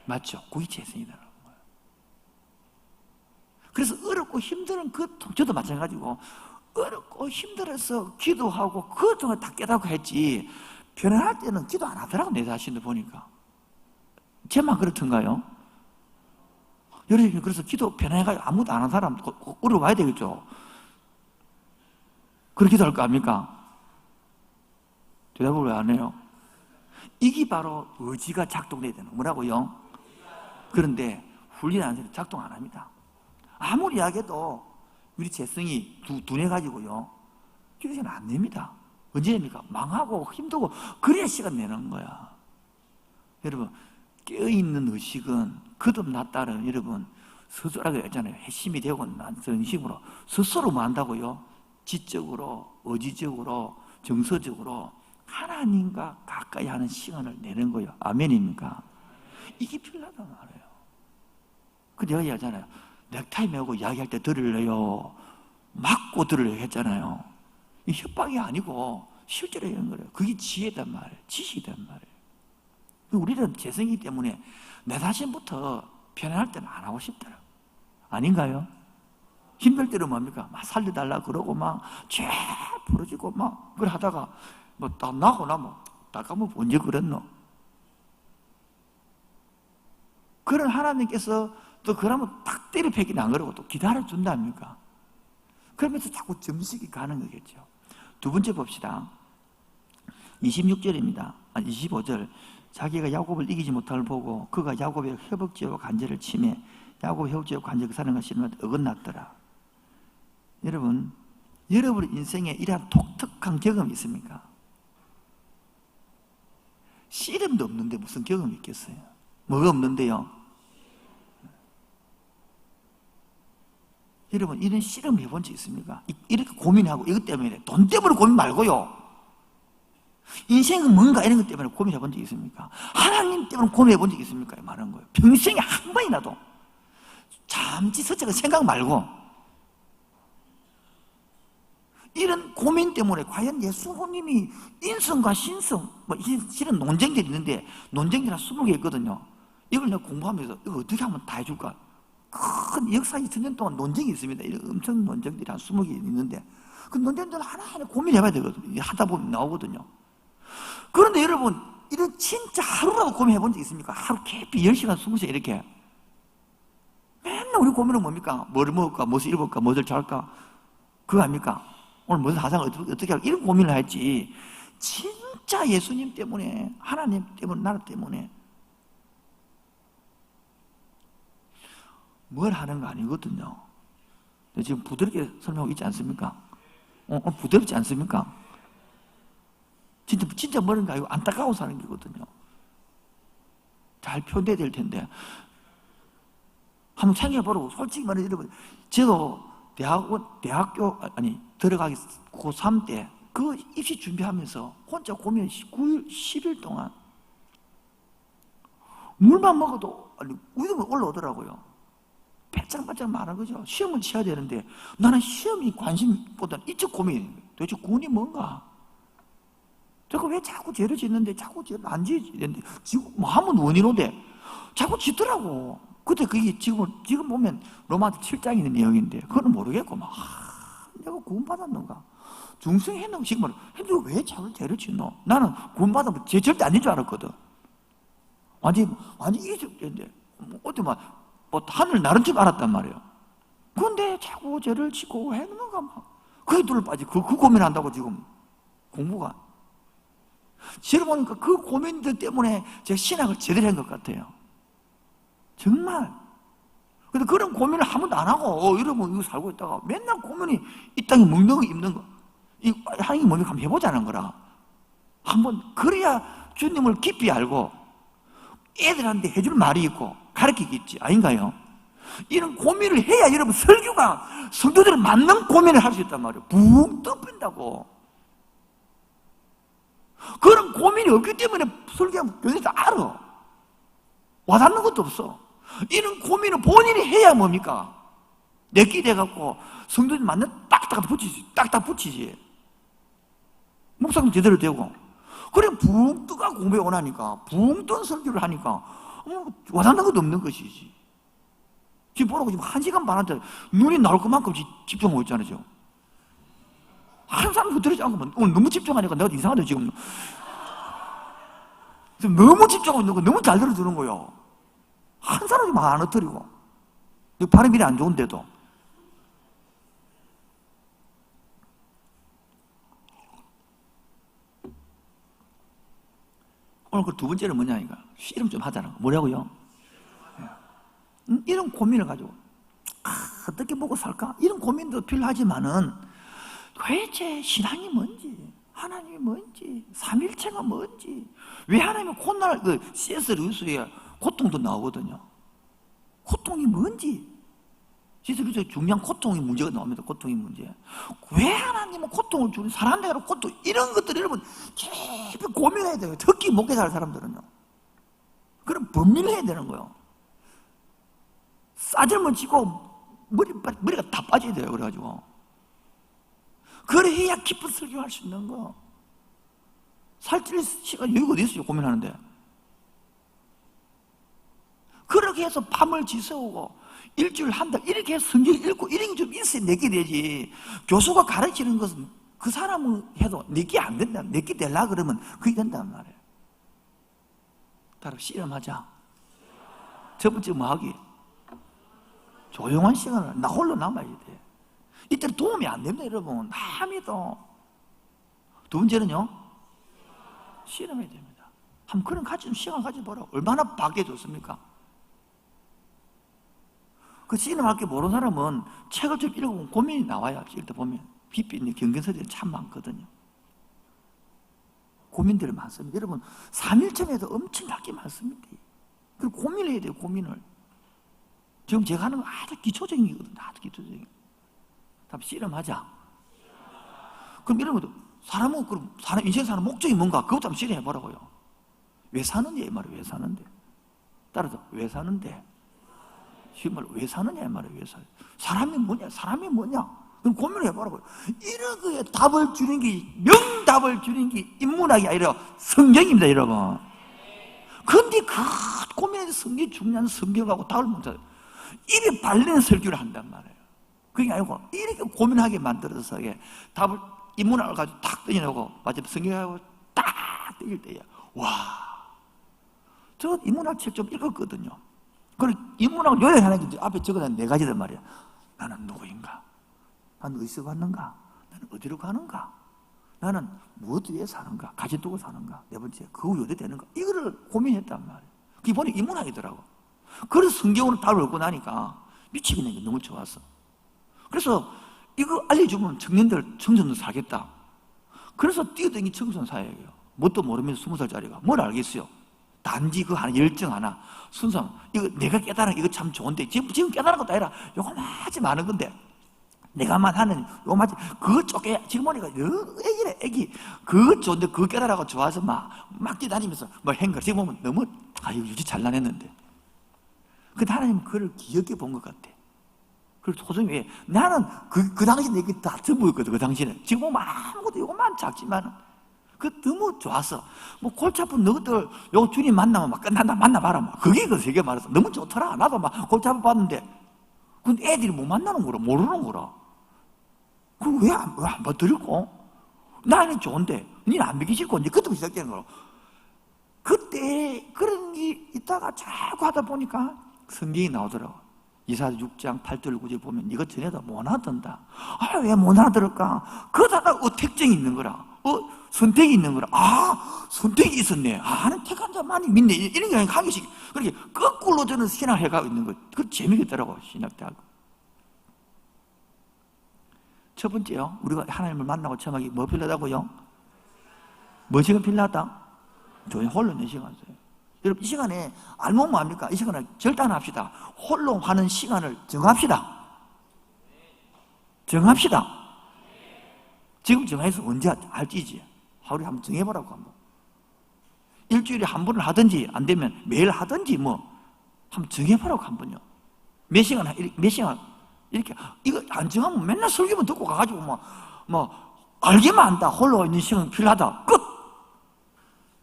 맞죠? 그게 재성이라는 거예요. 그래서 어렵고 힘든 저도 마찬가지고 어렵고 힘들어서 기도하고 그것 동안 다 깨닫고 했지 편안할 때는 기도 안 하더라고 내 자신을 보니까. 제만 그렇던가요? 여러분 그래서 기도 편안해가지고 아무도 안 하는 사람 어려워야 되겠죠? 그렇게 기도할 거 아닙니까? 대답을 왜 안 해요? 이게 바로 의지가 작동돼야 되는 뭐라고요? 그런데 훈련 안 해서 작동 안 합니다. 아무리 이야기해도 우리 재성이 둔해가지고요 기도는 안 됩니다. 언제 됩니까? 망하고 힘들고 그래야 시간 내는 거야. 여러분 깨어있는 의식은 거듭났다는 여러분 스스로라고 했잖아요. 핵심이 되고 난 그런 식으로 스스로만 한다고요. 지적으로, 의지적으로, 정서적으로 하나님과 가까이 하는 시간을 내는 거예요. 아멘입니까? 이게 필요하단 말이에요. 그 내가 얘기하잖아요. 넥타이 메고 이야기할 때 들을래요? 맞고 들으려고 했잖아요. 이 협박이 아니고 실제로 이런 거예요. 그게 지혜단 말이에요. 지식이단 말이에요. 우리는 재성이기 때문에 내 자신부터 편안할 때는 안 하고 싶더라. 아닌가요? 힘들 때는 뭡니까? 막 살려달라 그러고 쫙 부러지고 그걸 하다가 딱 나고 나면 딱 가면 언제 그랬노? 그런 하나님께서 또 그러면 딱 때려 패기는 안 그러고 또 기다려준답니까? 그러면서 자꾸 점식이 가는 거겠죠. 두 번째 봅시다. 26절입니다. 25절. 자기가 야곱을 이기지 못함을 보고 그가 야곱의 회복죄와 관제를 침해 야곱의 회복죄와 관제 그 사람과 씨름한테 어긋났더라. 여러분 인생에 이러한 독특한 경험이 있습니까? 씨름도 없는데 무슨 경험이 있겠어요? 뭐가 없는데요? 여러분 이런 씨름 해본 적 있습니까? 이렇게 고민하고 이것 때문에 돈 때문에 고민 말고요. 인생은 뭔가 이런 것 때문에 고민해 본 적 있습니까? 하나님 때문에 고민해 본 적 있습니까? 말하는 거예요. 평생에 한 번이라도 잠시 서체가 생각 말고 이런 고민 때문에 과연 예수님이 인성과 신성 실은 논쟁들이 있는데 논쟁들이 한 20개 있거든요. 이걸 내가 공부하면서 이거 어떻게 하면 다 해줄까? 큰 역사 2000년 동안 논쟁이 있습니다. 이런 엄청 논쟁들이 한 20개 있는데 그 논쟁들을 하나하나 고민해봐야 되거든요. 하다 보면 나오거든요. 그런데 여러분 이런 진짜 하루라도 고민해 본 적 있습니까? 하루 깊이 10시간 20시간 이렇게 맨날 우리 고민은 뭡니까? 뭐를 먹을까? 무엇을 입을까? 무엇을 잘할까? 그거 아닙니까? 오늘 무슨 사상을 어떻게 할까? 이런 고민을 했지 진짜 예수님 때문에 하나님 때문에 나라 때문에 뭘 하는 거 아니거든요. 지금 부드럽게 설명하고 있지 않습니까? 부드럽지 않습니까? 진짜 뭐는 거 아니고 안타까워 사는 거거든요. 잘 표현돼야 될 텐데 한번 생각해보라고. 솔직히 말해 여러분 저도 대학교 들어가기 고3 때 그 입시 준비하면서 혼자 고민 9일 10일 동안 물만 먹어도 위험이 올라오더라고요. 배짱배짱 말한 거죠. 시험을 치어야 되는데 나는 시험이 관심보다는 이쪽 고민이에요. 도대체 구원이 뭔가? 제가 왜 자꾸 죄를 짓는데 자꾸 죄를 안 지는데 지금 뭐 하면 원인인데 자꾸 짓더라고. 그때 그게 지금 보면 로마서 7장에 있는 내용인데 그건 모르겠고 막 내가 구원받았는가 중생했는가 지금 말해 근데 왜 자꾸 죄를 짓노? 나는 구원받으면 죄 절대 아닌 줄 알았거든. 완전히 이집트인데 어디 막 하늘 나른 줄 알았단 말이에요. 그런데 자꾸 죄를 짓고 했는가 막 그게 눈을 빠지 그 고민한다고 지금 공부가 제가 보니까 그 고민들 때문에 제가 신학을 제대로 한 것 같아요. 정말. 근데 그런 고민을 한 번도 안 하고 이러면 이거 살고 있다가 맨날 고민이 이 땅에 먹는 거 입는 거 이 하나님 몸이 한번 해보자는 거라. 한번 그래야 주님을 깊이 알고 애들한테 해줄 말이 있고 가르치겠지 아닌가요? 이런 고민을 해야 여러분 설교가 성도들은 맞는 고민을 할 수 있단 말이에요. 붕 떠빈다고. 그런 고민이 없기 때문에 설교하면 교회에서 알아. 와닿는 것도 없어. 이런 고민을 본인이 해야 뭡니까? 내끼 돼갖고 성도들 맞는 딱딱 붙이지. 목사님 제대로 되고. 그래 붕 뜨가 공부에 원하니까 붕 뜬 설교를 하니까 와닿는 것도 없는 것이지. 지금 보라고 지금 1시간 반한테 눈이 나올 것만큼 집중하고 있잖아요. 지금. 한 사람도 들어지 않고 오늘 너무 집중하니까 내가 이상하다 지금. 너무 집중하고 있는 거 너무 잘 들어주는 거예요. 한 사람이 막 안 흩어리고 발음이 안 좋은데도. 오늘 그 두 번째는 뭐냐니까 씨름 좀 하자는 거. 뭐라고요? 이런 고민을 가지고 어떻게 먹고 살까? 이런 고민도 필요하지만은 도대체 신앙이 뭔지 하나님이 뭔지 삼일체가 뭔지 왜 하나님이 콧날 C.S. 루이스의 고통도 나오거든요. 고통이 뭔지 C.S. 루이스의 중요한 고통의 문제가 나옵니다. 고통의 문제. 왜 하나님은 고통을 주는 사람들로 고통 이런 것들 여러분 깊이 고민해야 돼요. 특히 목회 살 사람들은요. 그럼 범민해야 되는 거예요. 싸질만 치고 머리가 다 빠져야 돼요. 그래가지고 그래야 깊은 설교할 수 있는 거. 살찔 시간 여유가 어디 있어요? 고민하는데. 그렇게 해서 밤을 지새우고 일주일 한 달 이렇게 해서 성경 읽고 이런 게 좀 있어야 내게 되지. 교수가 가르치는 것은 그 사람은 해도 내게 안 된다. 내게 되려고 그러면 그게 된단 말이에요. 따로 씨름하자. 첫 번째 뭐 하기? 조용한 시간을 나 홀로 남아야 돼. 이때는 도움이 안 됩니다, 여러분. 남이도. 두 번째는요, 씨름해야 됩니다. 한번 그런 가지 시간 가져보라고. 얼마나 밖에 좋습니까? 그 씨름할 게 모르는 사람은 책을 좀 읽어보면 고민이 나와요. 읽다 보면. 깊이 있는 경건서들이 참 많거든요. 고민들이 많습니다. 여러분, 삼일천에도 엄청나게 많습니다. 그리고 고민을 해야 돼요, 고민을. 지금 제가 하는 건 아주 기초적인 거거든요. 아주 기초적인. 다음 씨름하자. 그럼 이런 것도 사람은 그럼 인생 사는 목적이 뭔가 그것도 한번 씨름해 보라고요. 왜 사는데 이 말이에요. 왜 사는데. 따라서 왜 사는데. 쉬운 말로 왜 사느냐 이 말이에요. 왜 사요? 사람이 뭐냐? 사람이 뭐냐? 그럼 고민을 해보라고요. 이런 거에 답을 주는 게 명답을 주는 게 인문학이 아니라 성경입니다, 여러분. 그런데 그 고민해서 성경이 중요한 성경하고 답을 못 찾아요. 입에 발리는 설교를 한단 말이에요. 그게 아니고 이렇게 고민하게 만들어서 답을 인문학을 가지고 탁 던져놓고 마지막 성경하고 딱 던질 때야 와, 저 인문학 책 좀 읽었거든요. 그리고 인문학을 요약하는 게 앞에 적어놓은 4가지란 말이야. 나는 누구인가? 나는 어디서 왔는가? 나는 어디로 가는가? 나는 무엇 위해 사는가? 가지 두고 사는가? 네 번째, 그거 어디 되는가? 이거를 고민했단 말이에요. 그게 보니 인문학이더라고. 그래서 성경으로 답을 얻고 나니까 미치겠는 게 너무 좋았어. 그래서 이거 알려주면 청소년들 살겠다. 그래서 뛰어다니는 청소년 사회예요. 뭣도 모르면서 20살짜리가 뭘 알겠어요? 단지 그 하나 열정 하나 순수 이거 내가 깨달은 이거 참 좋은데 지금 깨달은 것도 아니라 요거마치 많은 건데 내가만 하는 요거마치 그거 쪼개 지금 보니까 애기래 애기 그거 좋은데 그거 깨달아가 좋아서 막 뛰다니면서 뭐 행거 지금 보면 너무 아유 유지 잘나냈는데 근데 하나님은 그걸 기억해 본 것 같아. 그래서 도저히 왜 나는 그 당시 내게 다 전부였거든. 그 당시에는 지금 보면 아무것도 요것만 작지만 그 너무 좋았어. 뭐 골치 아픈 너희들 요 주님 만나면 막 끝난다, 만나봐라. 막 그게 그 세계 말해서 너무 좋더라. 나도 막 골치 아파 봤는데, 근데 애들이 못 만나는 거라, 모르는 거라. 그럼 왜안 받들고? 나는 좋은데, 니는 안 믿기 싫고, 이제 그때부터 시작되는 거라. 그때 그런 게 있다가 자꾸 하다 보니까 성경이 나오더라고. 이사야 6장 8절 9절 보면 이거 전에도 못 알아듣는다. 아, 왜 못 알아들을까? 그러다가 택정이 있는 거라. 선택이 있는 거라. 아, 선택이 있었네. 아, 나는 택한 자만이 믿네. 이런 게 한 개씩. 그렇게 거꾸로 저는 신학해가고 있는 거. 그 재미있더라고, 신학대하고. 첫 번째요. 우리가 하나님을 만나고 처음 하기 뭐 필요하다고요? 뭐 지금 필요하다? 저희 홀로 있는 시간 써요. 여러분, 이 시간에 알면 뭐합니까? 이 시간을 결단합시다. 홀로 하는 시간을 정합시다. 정합시다. 지금 정해서 언제 할지지. 하루에 한번 정해보라고 한번. 일주일에 한 번을 하든지 안 되면 매일 하든지 뭐 한번 정해보라고 한번요. 몇 시간 이렇게 이거 안 정하면 맨날 설교만 듣고 가가지고 알게만 한다. 홀로 있는 시간 필요하다. 끝.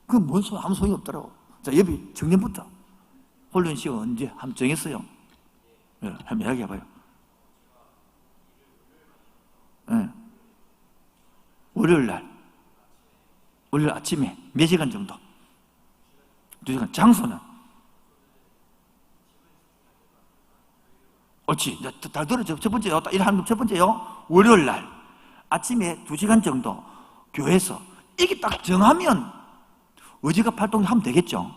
그건 뭔 소리, 아무 소용이 없더라고. 자, 여기 정년부터 홀로 있는 시간 언제 한번 정했어요? 네, 한번 이야기해봐요. 네. 월요일 아침에 몇 시간 정도? 2시간. 장소는? 옳지. 잘 들어. 첫 번째요. 첫 번째요. 월요일 날 아침에 2시간 정도 교회에서 이게 딱 정하면 의지가 활동하면 되겠죠.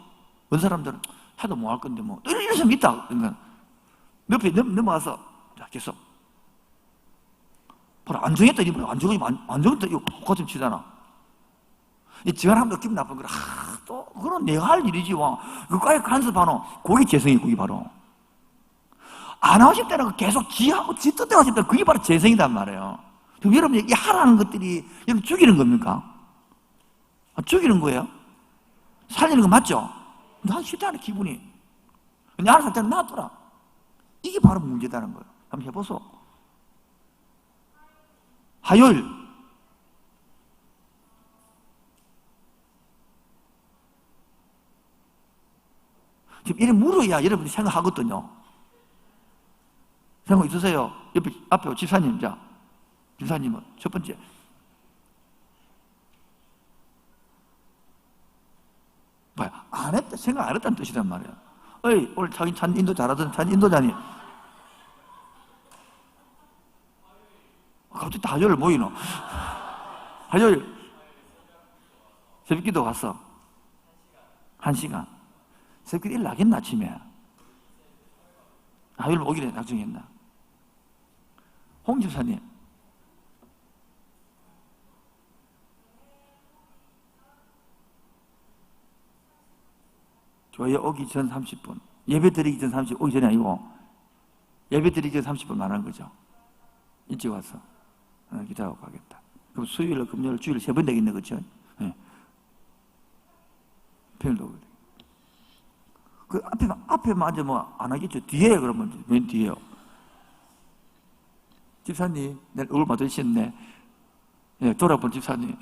어떤 사람들은 해도 뭐 할 건데 뭐 이런 사람 있다. 그러니까 옆에 넘어와서 자, 계속 바로 안 정했다. 안 정했다. 이거 고침 치잖아. 이 정하면 기분 나쁜 거라. 또 그건 내가 할 일이지. 그까지 간섭하노. 그게 재성이 바로. 안 하고 싶다는 거 계속 지하고 지 뜻대로 하고 싶다. 그게 바로 재성이단 말이에요. 그럼 여러분 이 하라는 것들이 여러분 죽이는 겁니까? 죽이는 거예요? 살리는 거 맞죠? 난 싫다는 기분이. 근데 알아서 할 때는 놔둬라. 이게 바로 문제다는 거예요. 한번 해보소. 화요일. 지금 이래 물어야 여러분이 생각하거든요. 생각 있으세요? 앞에 집사님, 자. 집사님은 첫 번째. 뭐야? 안 했다. 생각 안 했다는 뜻이란 말이야. 어이, 오늘 자기 찬 인도 잘하던 찬 인도자니. 갑자기 다 화요일 모이노. 화요일. 새벽 기도 갔어. 1시간. 새벽 기도 일 나겠나, 아침에? 화요일 오기로 약정했나? 홍 집사님. 교회 오기 전 30분. 예배 드리기 전 30분. 오기 전이 아니고 예배 드리기 전 30분 말하는 거죠. 일찍 와서 기도하고 가겠다. 그럼 수요일, 금요일, 주일 3번 되겠네, 그렇죠? 네. 평일도 그래. 그 앞에만 앉아 안 하겠죠. 뒤에 그러면 맨 뒤에요. 집사님, 내가 얼굴 맞으셨네. 네, 돌아본 집사님.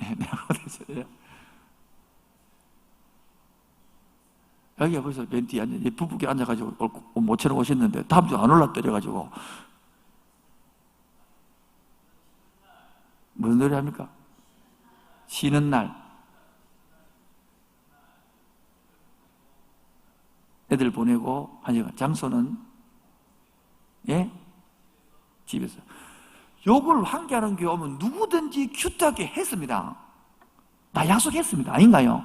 여기가 벌써 맨 뒤에 앉아, 부부께 앉아가지고 모처럼 오셨는데, 다음 주 안 올라뜨려가지고. 무슨 노래 합니까? 쉬는 날. 애들 보내고, 1시간. 장소는? 예? 집에서. 요걸 환기하는 교회 오면 누구든지 큐트하게 했습니다. 다 약속했습니다. 아닌가요?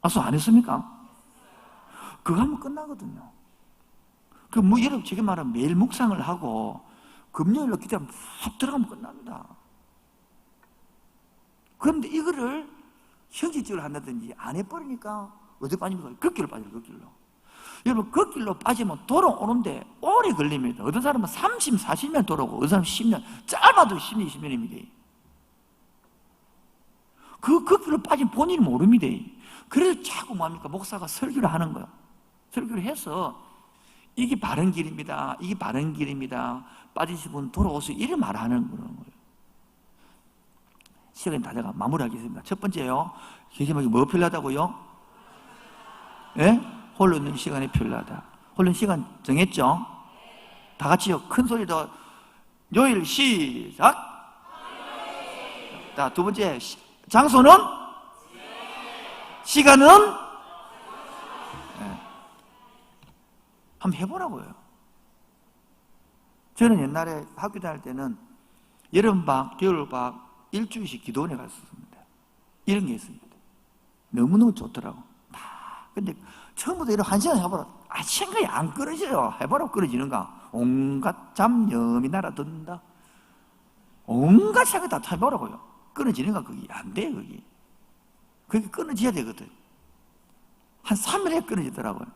약속 안 했습니까? 그거 하면 끝나거든요. 여러분, 지금 말하면 매일 묵상을 하고, 금요일로 기도하면 훅 들어가면 끝납니다. 그런데 이거를 형식적으로 한다든지 안 해버리니까 어디 빠집니까? 걷길로 빠져요, 걷길로. 여러분, 걷길로 빠지면 돌아오는데 오래 걸립니다. 어떤 사람은 30, 40년 돌아오고, 어떤 사람은 10년, 짧아도 10년, 20년입니다. 그 걷길로 빠진 본인이 모릅니다. 그래서 자꾸 뭡니까? 목사가 설교를 하는 거예요. 설교를 해서 이게 바른 길입니다. 이게 바른 길입니다. 빠지신 분 돌아오세요. 이래 말하는 거예요. 시간이 다 돼가 마무리하겠습니다. 첫 번째요. 계시면 뭐 필요하다고요? 예? 홀로 있는 시간이 필요하다. 홀로 있는 시간 정했죠? 다 같이요. 큰 소리로 요일 시작. 자, 두 번째 장소는? 시간은? 네. 한번 해보라고요. 저는 옛날에 학교 다닐 때는 여름방학, 겨울방학 일주일씩 기도원에 갔었습니다. 이런 게 있습니다. 너무너무 좋더라고. 근데 처음부터 이런 한 시간 해보라. 생각이 안 끊어져요. 해보라고 끊어지는가? 온갖 잡념이 날아든다. 온갖 생각 다 해보라고요. 끊어지는가? 그게 안 돼, 그게. 그게 끊어져야 되거든. 한 3일에 끊어지더라고요.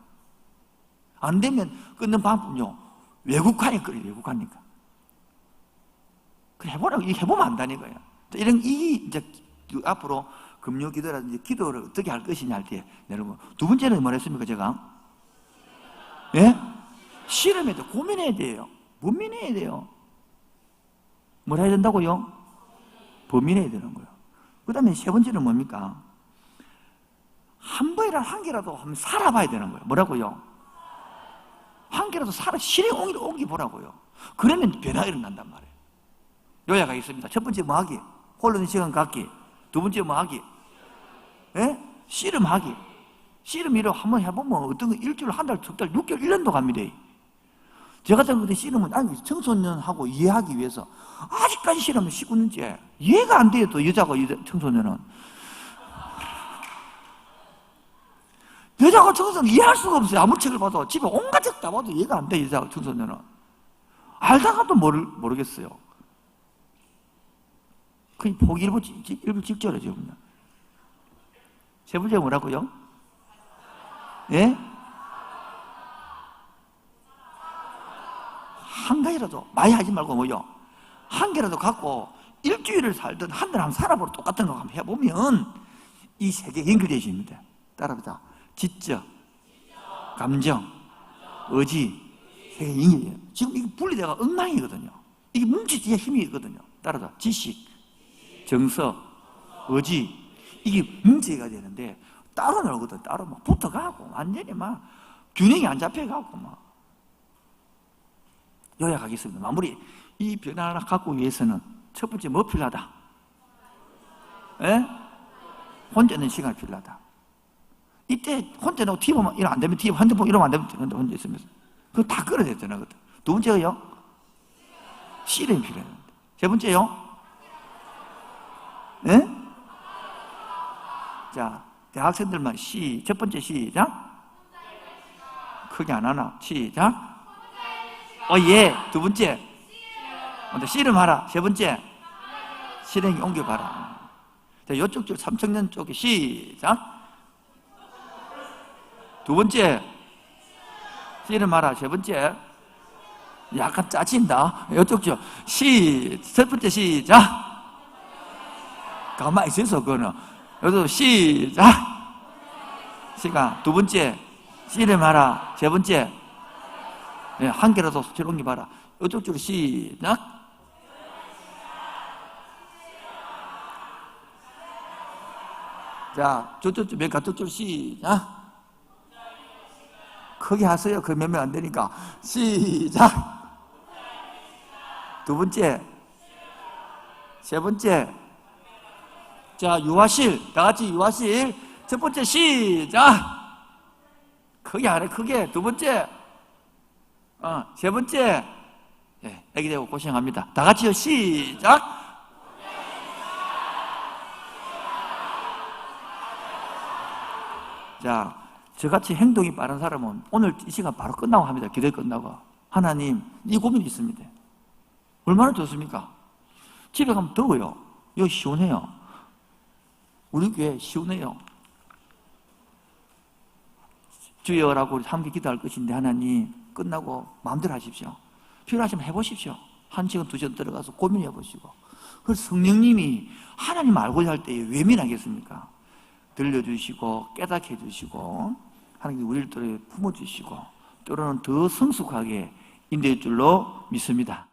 안 되면 끊는 방법은요, 외국하니까 끊어요, 외국하니까. 그래, 해보라고. 이게 해보면 안다니까요. 이런, 이제 앞으로 금요 기도라든지 기도를 어떻게 할 것이냐 할 때, 여러분. 두 번째는 뭐 했습니까, 제가? 예? 실험해야 돼. 고민해야 돼요. 고민해야 돼요. 뭘 해야 된다고요? 범인해야 되는 거예요. 그 다음에 세 번째는 뭡니까? 한 번이라도 한 개라도 한번 살아봐야 되는 거예요. 뭐라고요? 한 개라도 실행 옮기 보라고요. 그러면 변화가 일어난단 말이에요. 요약하겠습니다. 첫 번째 뭐 하기? 홀로 있는 시간 갖기. 두 번째 뭐 하기? 예? 씨름하기. 씨름이로 한번 해보면 어떤 거 일주일, 한 달, 석 달, 6개월, 1년도 갑니다. 저 같은 것도 씨름은, 아니, 청소년하고 이해하기 위해서 아직까지 씨름은 19년째 이해가 안 돼요. 또 여자고 청소년은. 여자고 청소년은 이해할 수가 없어요. 아무 책을 봐도. 집에 온갖 책 다 봐도 이해가 안 돼, 여자고 청소년은. 알다가도 모르겠어요. 그냥 포기 일부 직전이죠. 세 번째 뭐라고요? 예? 한 가지라도 많이 하지 말고 뭐요? 한 개라도 갖고 일주일을 살든 한 달 한번 살아보고 똑같은 거 한번 해보면 이 세계가 연결되어집니다. 따라보자. 지적, 감정, 의지, 세계 연결이에요. 지금 이게 분리되가 엉망이거든요. 이게 뭉치지의 힘이 있거든요. 따라서 지식, 정서, 의지, 이게 뭉치가 되는데 따로 놀거든. 따로 막 붙어가고 완전히 막 균형이 안 잡혀가고 막. 요약하겠습니다. 마무리. 이 변화를 갖고 위해서는 첫 번째 뭐 필요하다? 예? 혼자 있는 시간이 필요하다. 이때 혼자 놓고 TV 보면 이러면 안 되면 TV, 핸드폰 이러면 안 되면 혼자 있으면서 그거 다 끌어야 되는 거든. 두 번째요? 실행이 필요합니다. 세 번째요? 예? 자, 대학생들만 첫 번째 시작. 크게 안 하나? 시작. 예. 두 번째. 씨름하라. 세 번째. 실행에 옮겨봐라. 자, 이쪽 쪽, 삼청년 쪽에 시작. 두 번째. 씨름하라. 세 번째. 약간 짜친다. 이쪽 쪽. 첫 번째 시작. 가만히 있어서, 그거는. 여기도 시작. 시간. 두 번째. 씨름하라. 세 번째. 네, 한 개라도 소치를 옮겨봐라. 이쪽 쪽으로 시작. 자, 저쪽, 맨 가쪽으로 시작. 크게 하세요. 그 몇 명 안 되니까. 시작. 두 번째. 세 번째. 자, 유아실. 다 같이 유아실. 첫 번째 시작. 크게 안 해, 크게. 두 번째. 세 번째. 네, 애기 되고 고생합니다. 다 같이요. 시작. 자, 저같이 행동이 빠른 사람은 오늘 이 시간 바로 끝나고 합니다. 기도 끝나고. 하나님, 이 고민이 있습니다. 얼마나 좋습니까? 집에 가면 더워요. 여기 시원해요. 우리 교회 시원해요. 주여라고 함께 기도할 것인데 하나님 끝나고 마음대로 하십시오. 필요하시면 해보십시오. 1시간, 2시간 들어가서 고민해 보시고. 그래서 성령님이 하나님 알고자 할 때 왜 미나겠습니까? 들려주시고 깨닫게 해주시고 하나님이 우리를 또 품어주시고 때로는 더 성숙하게 인도할 줄로 믿습니다.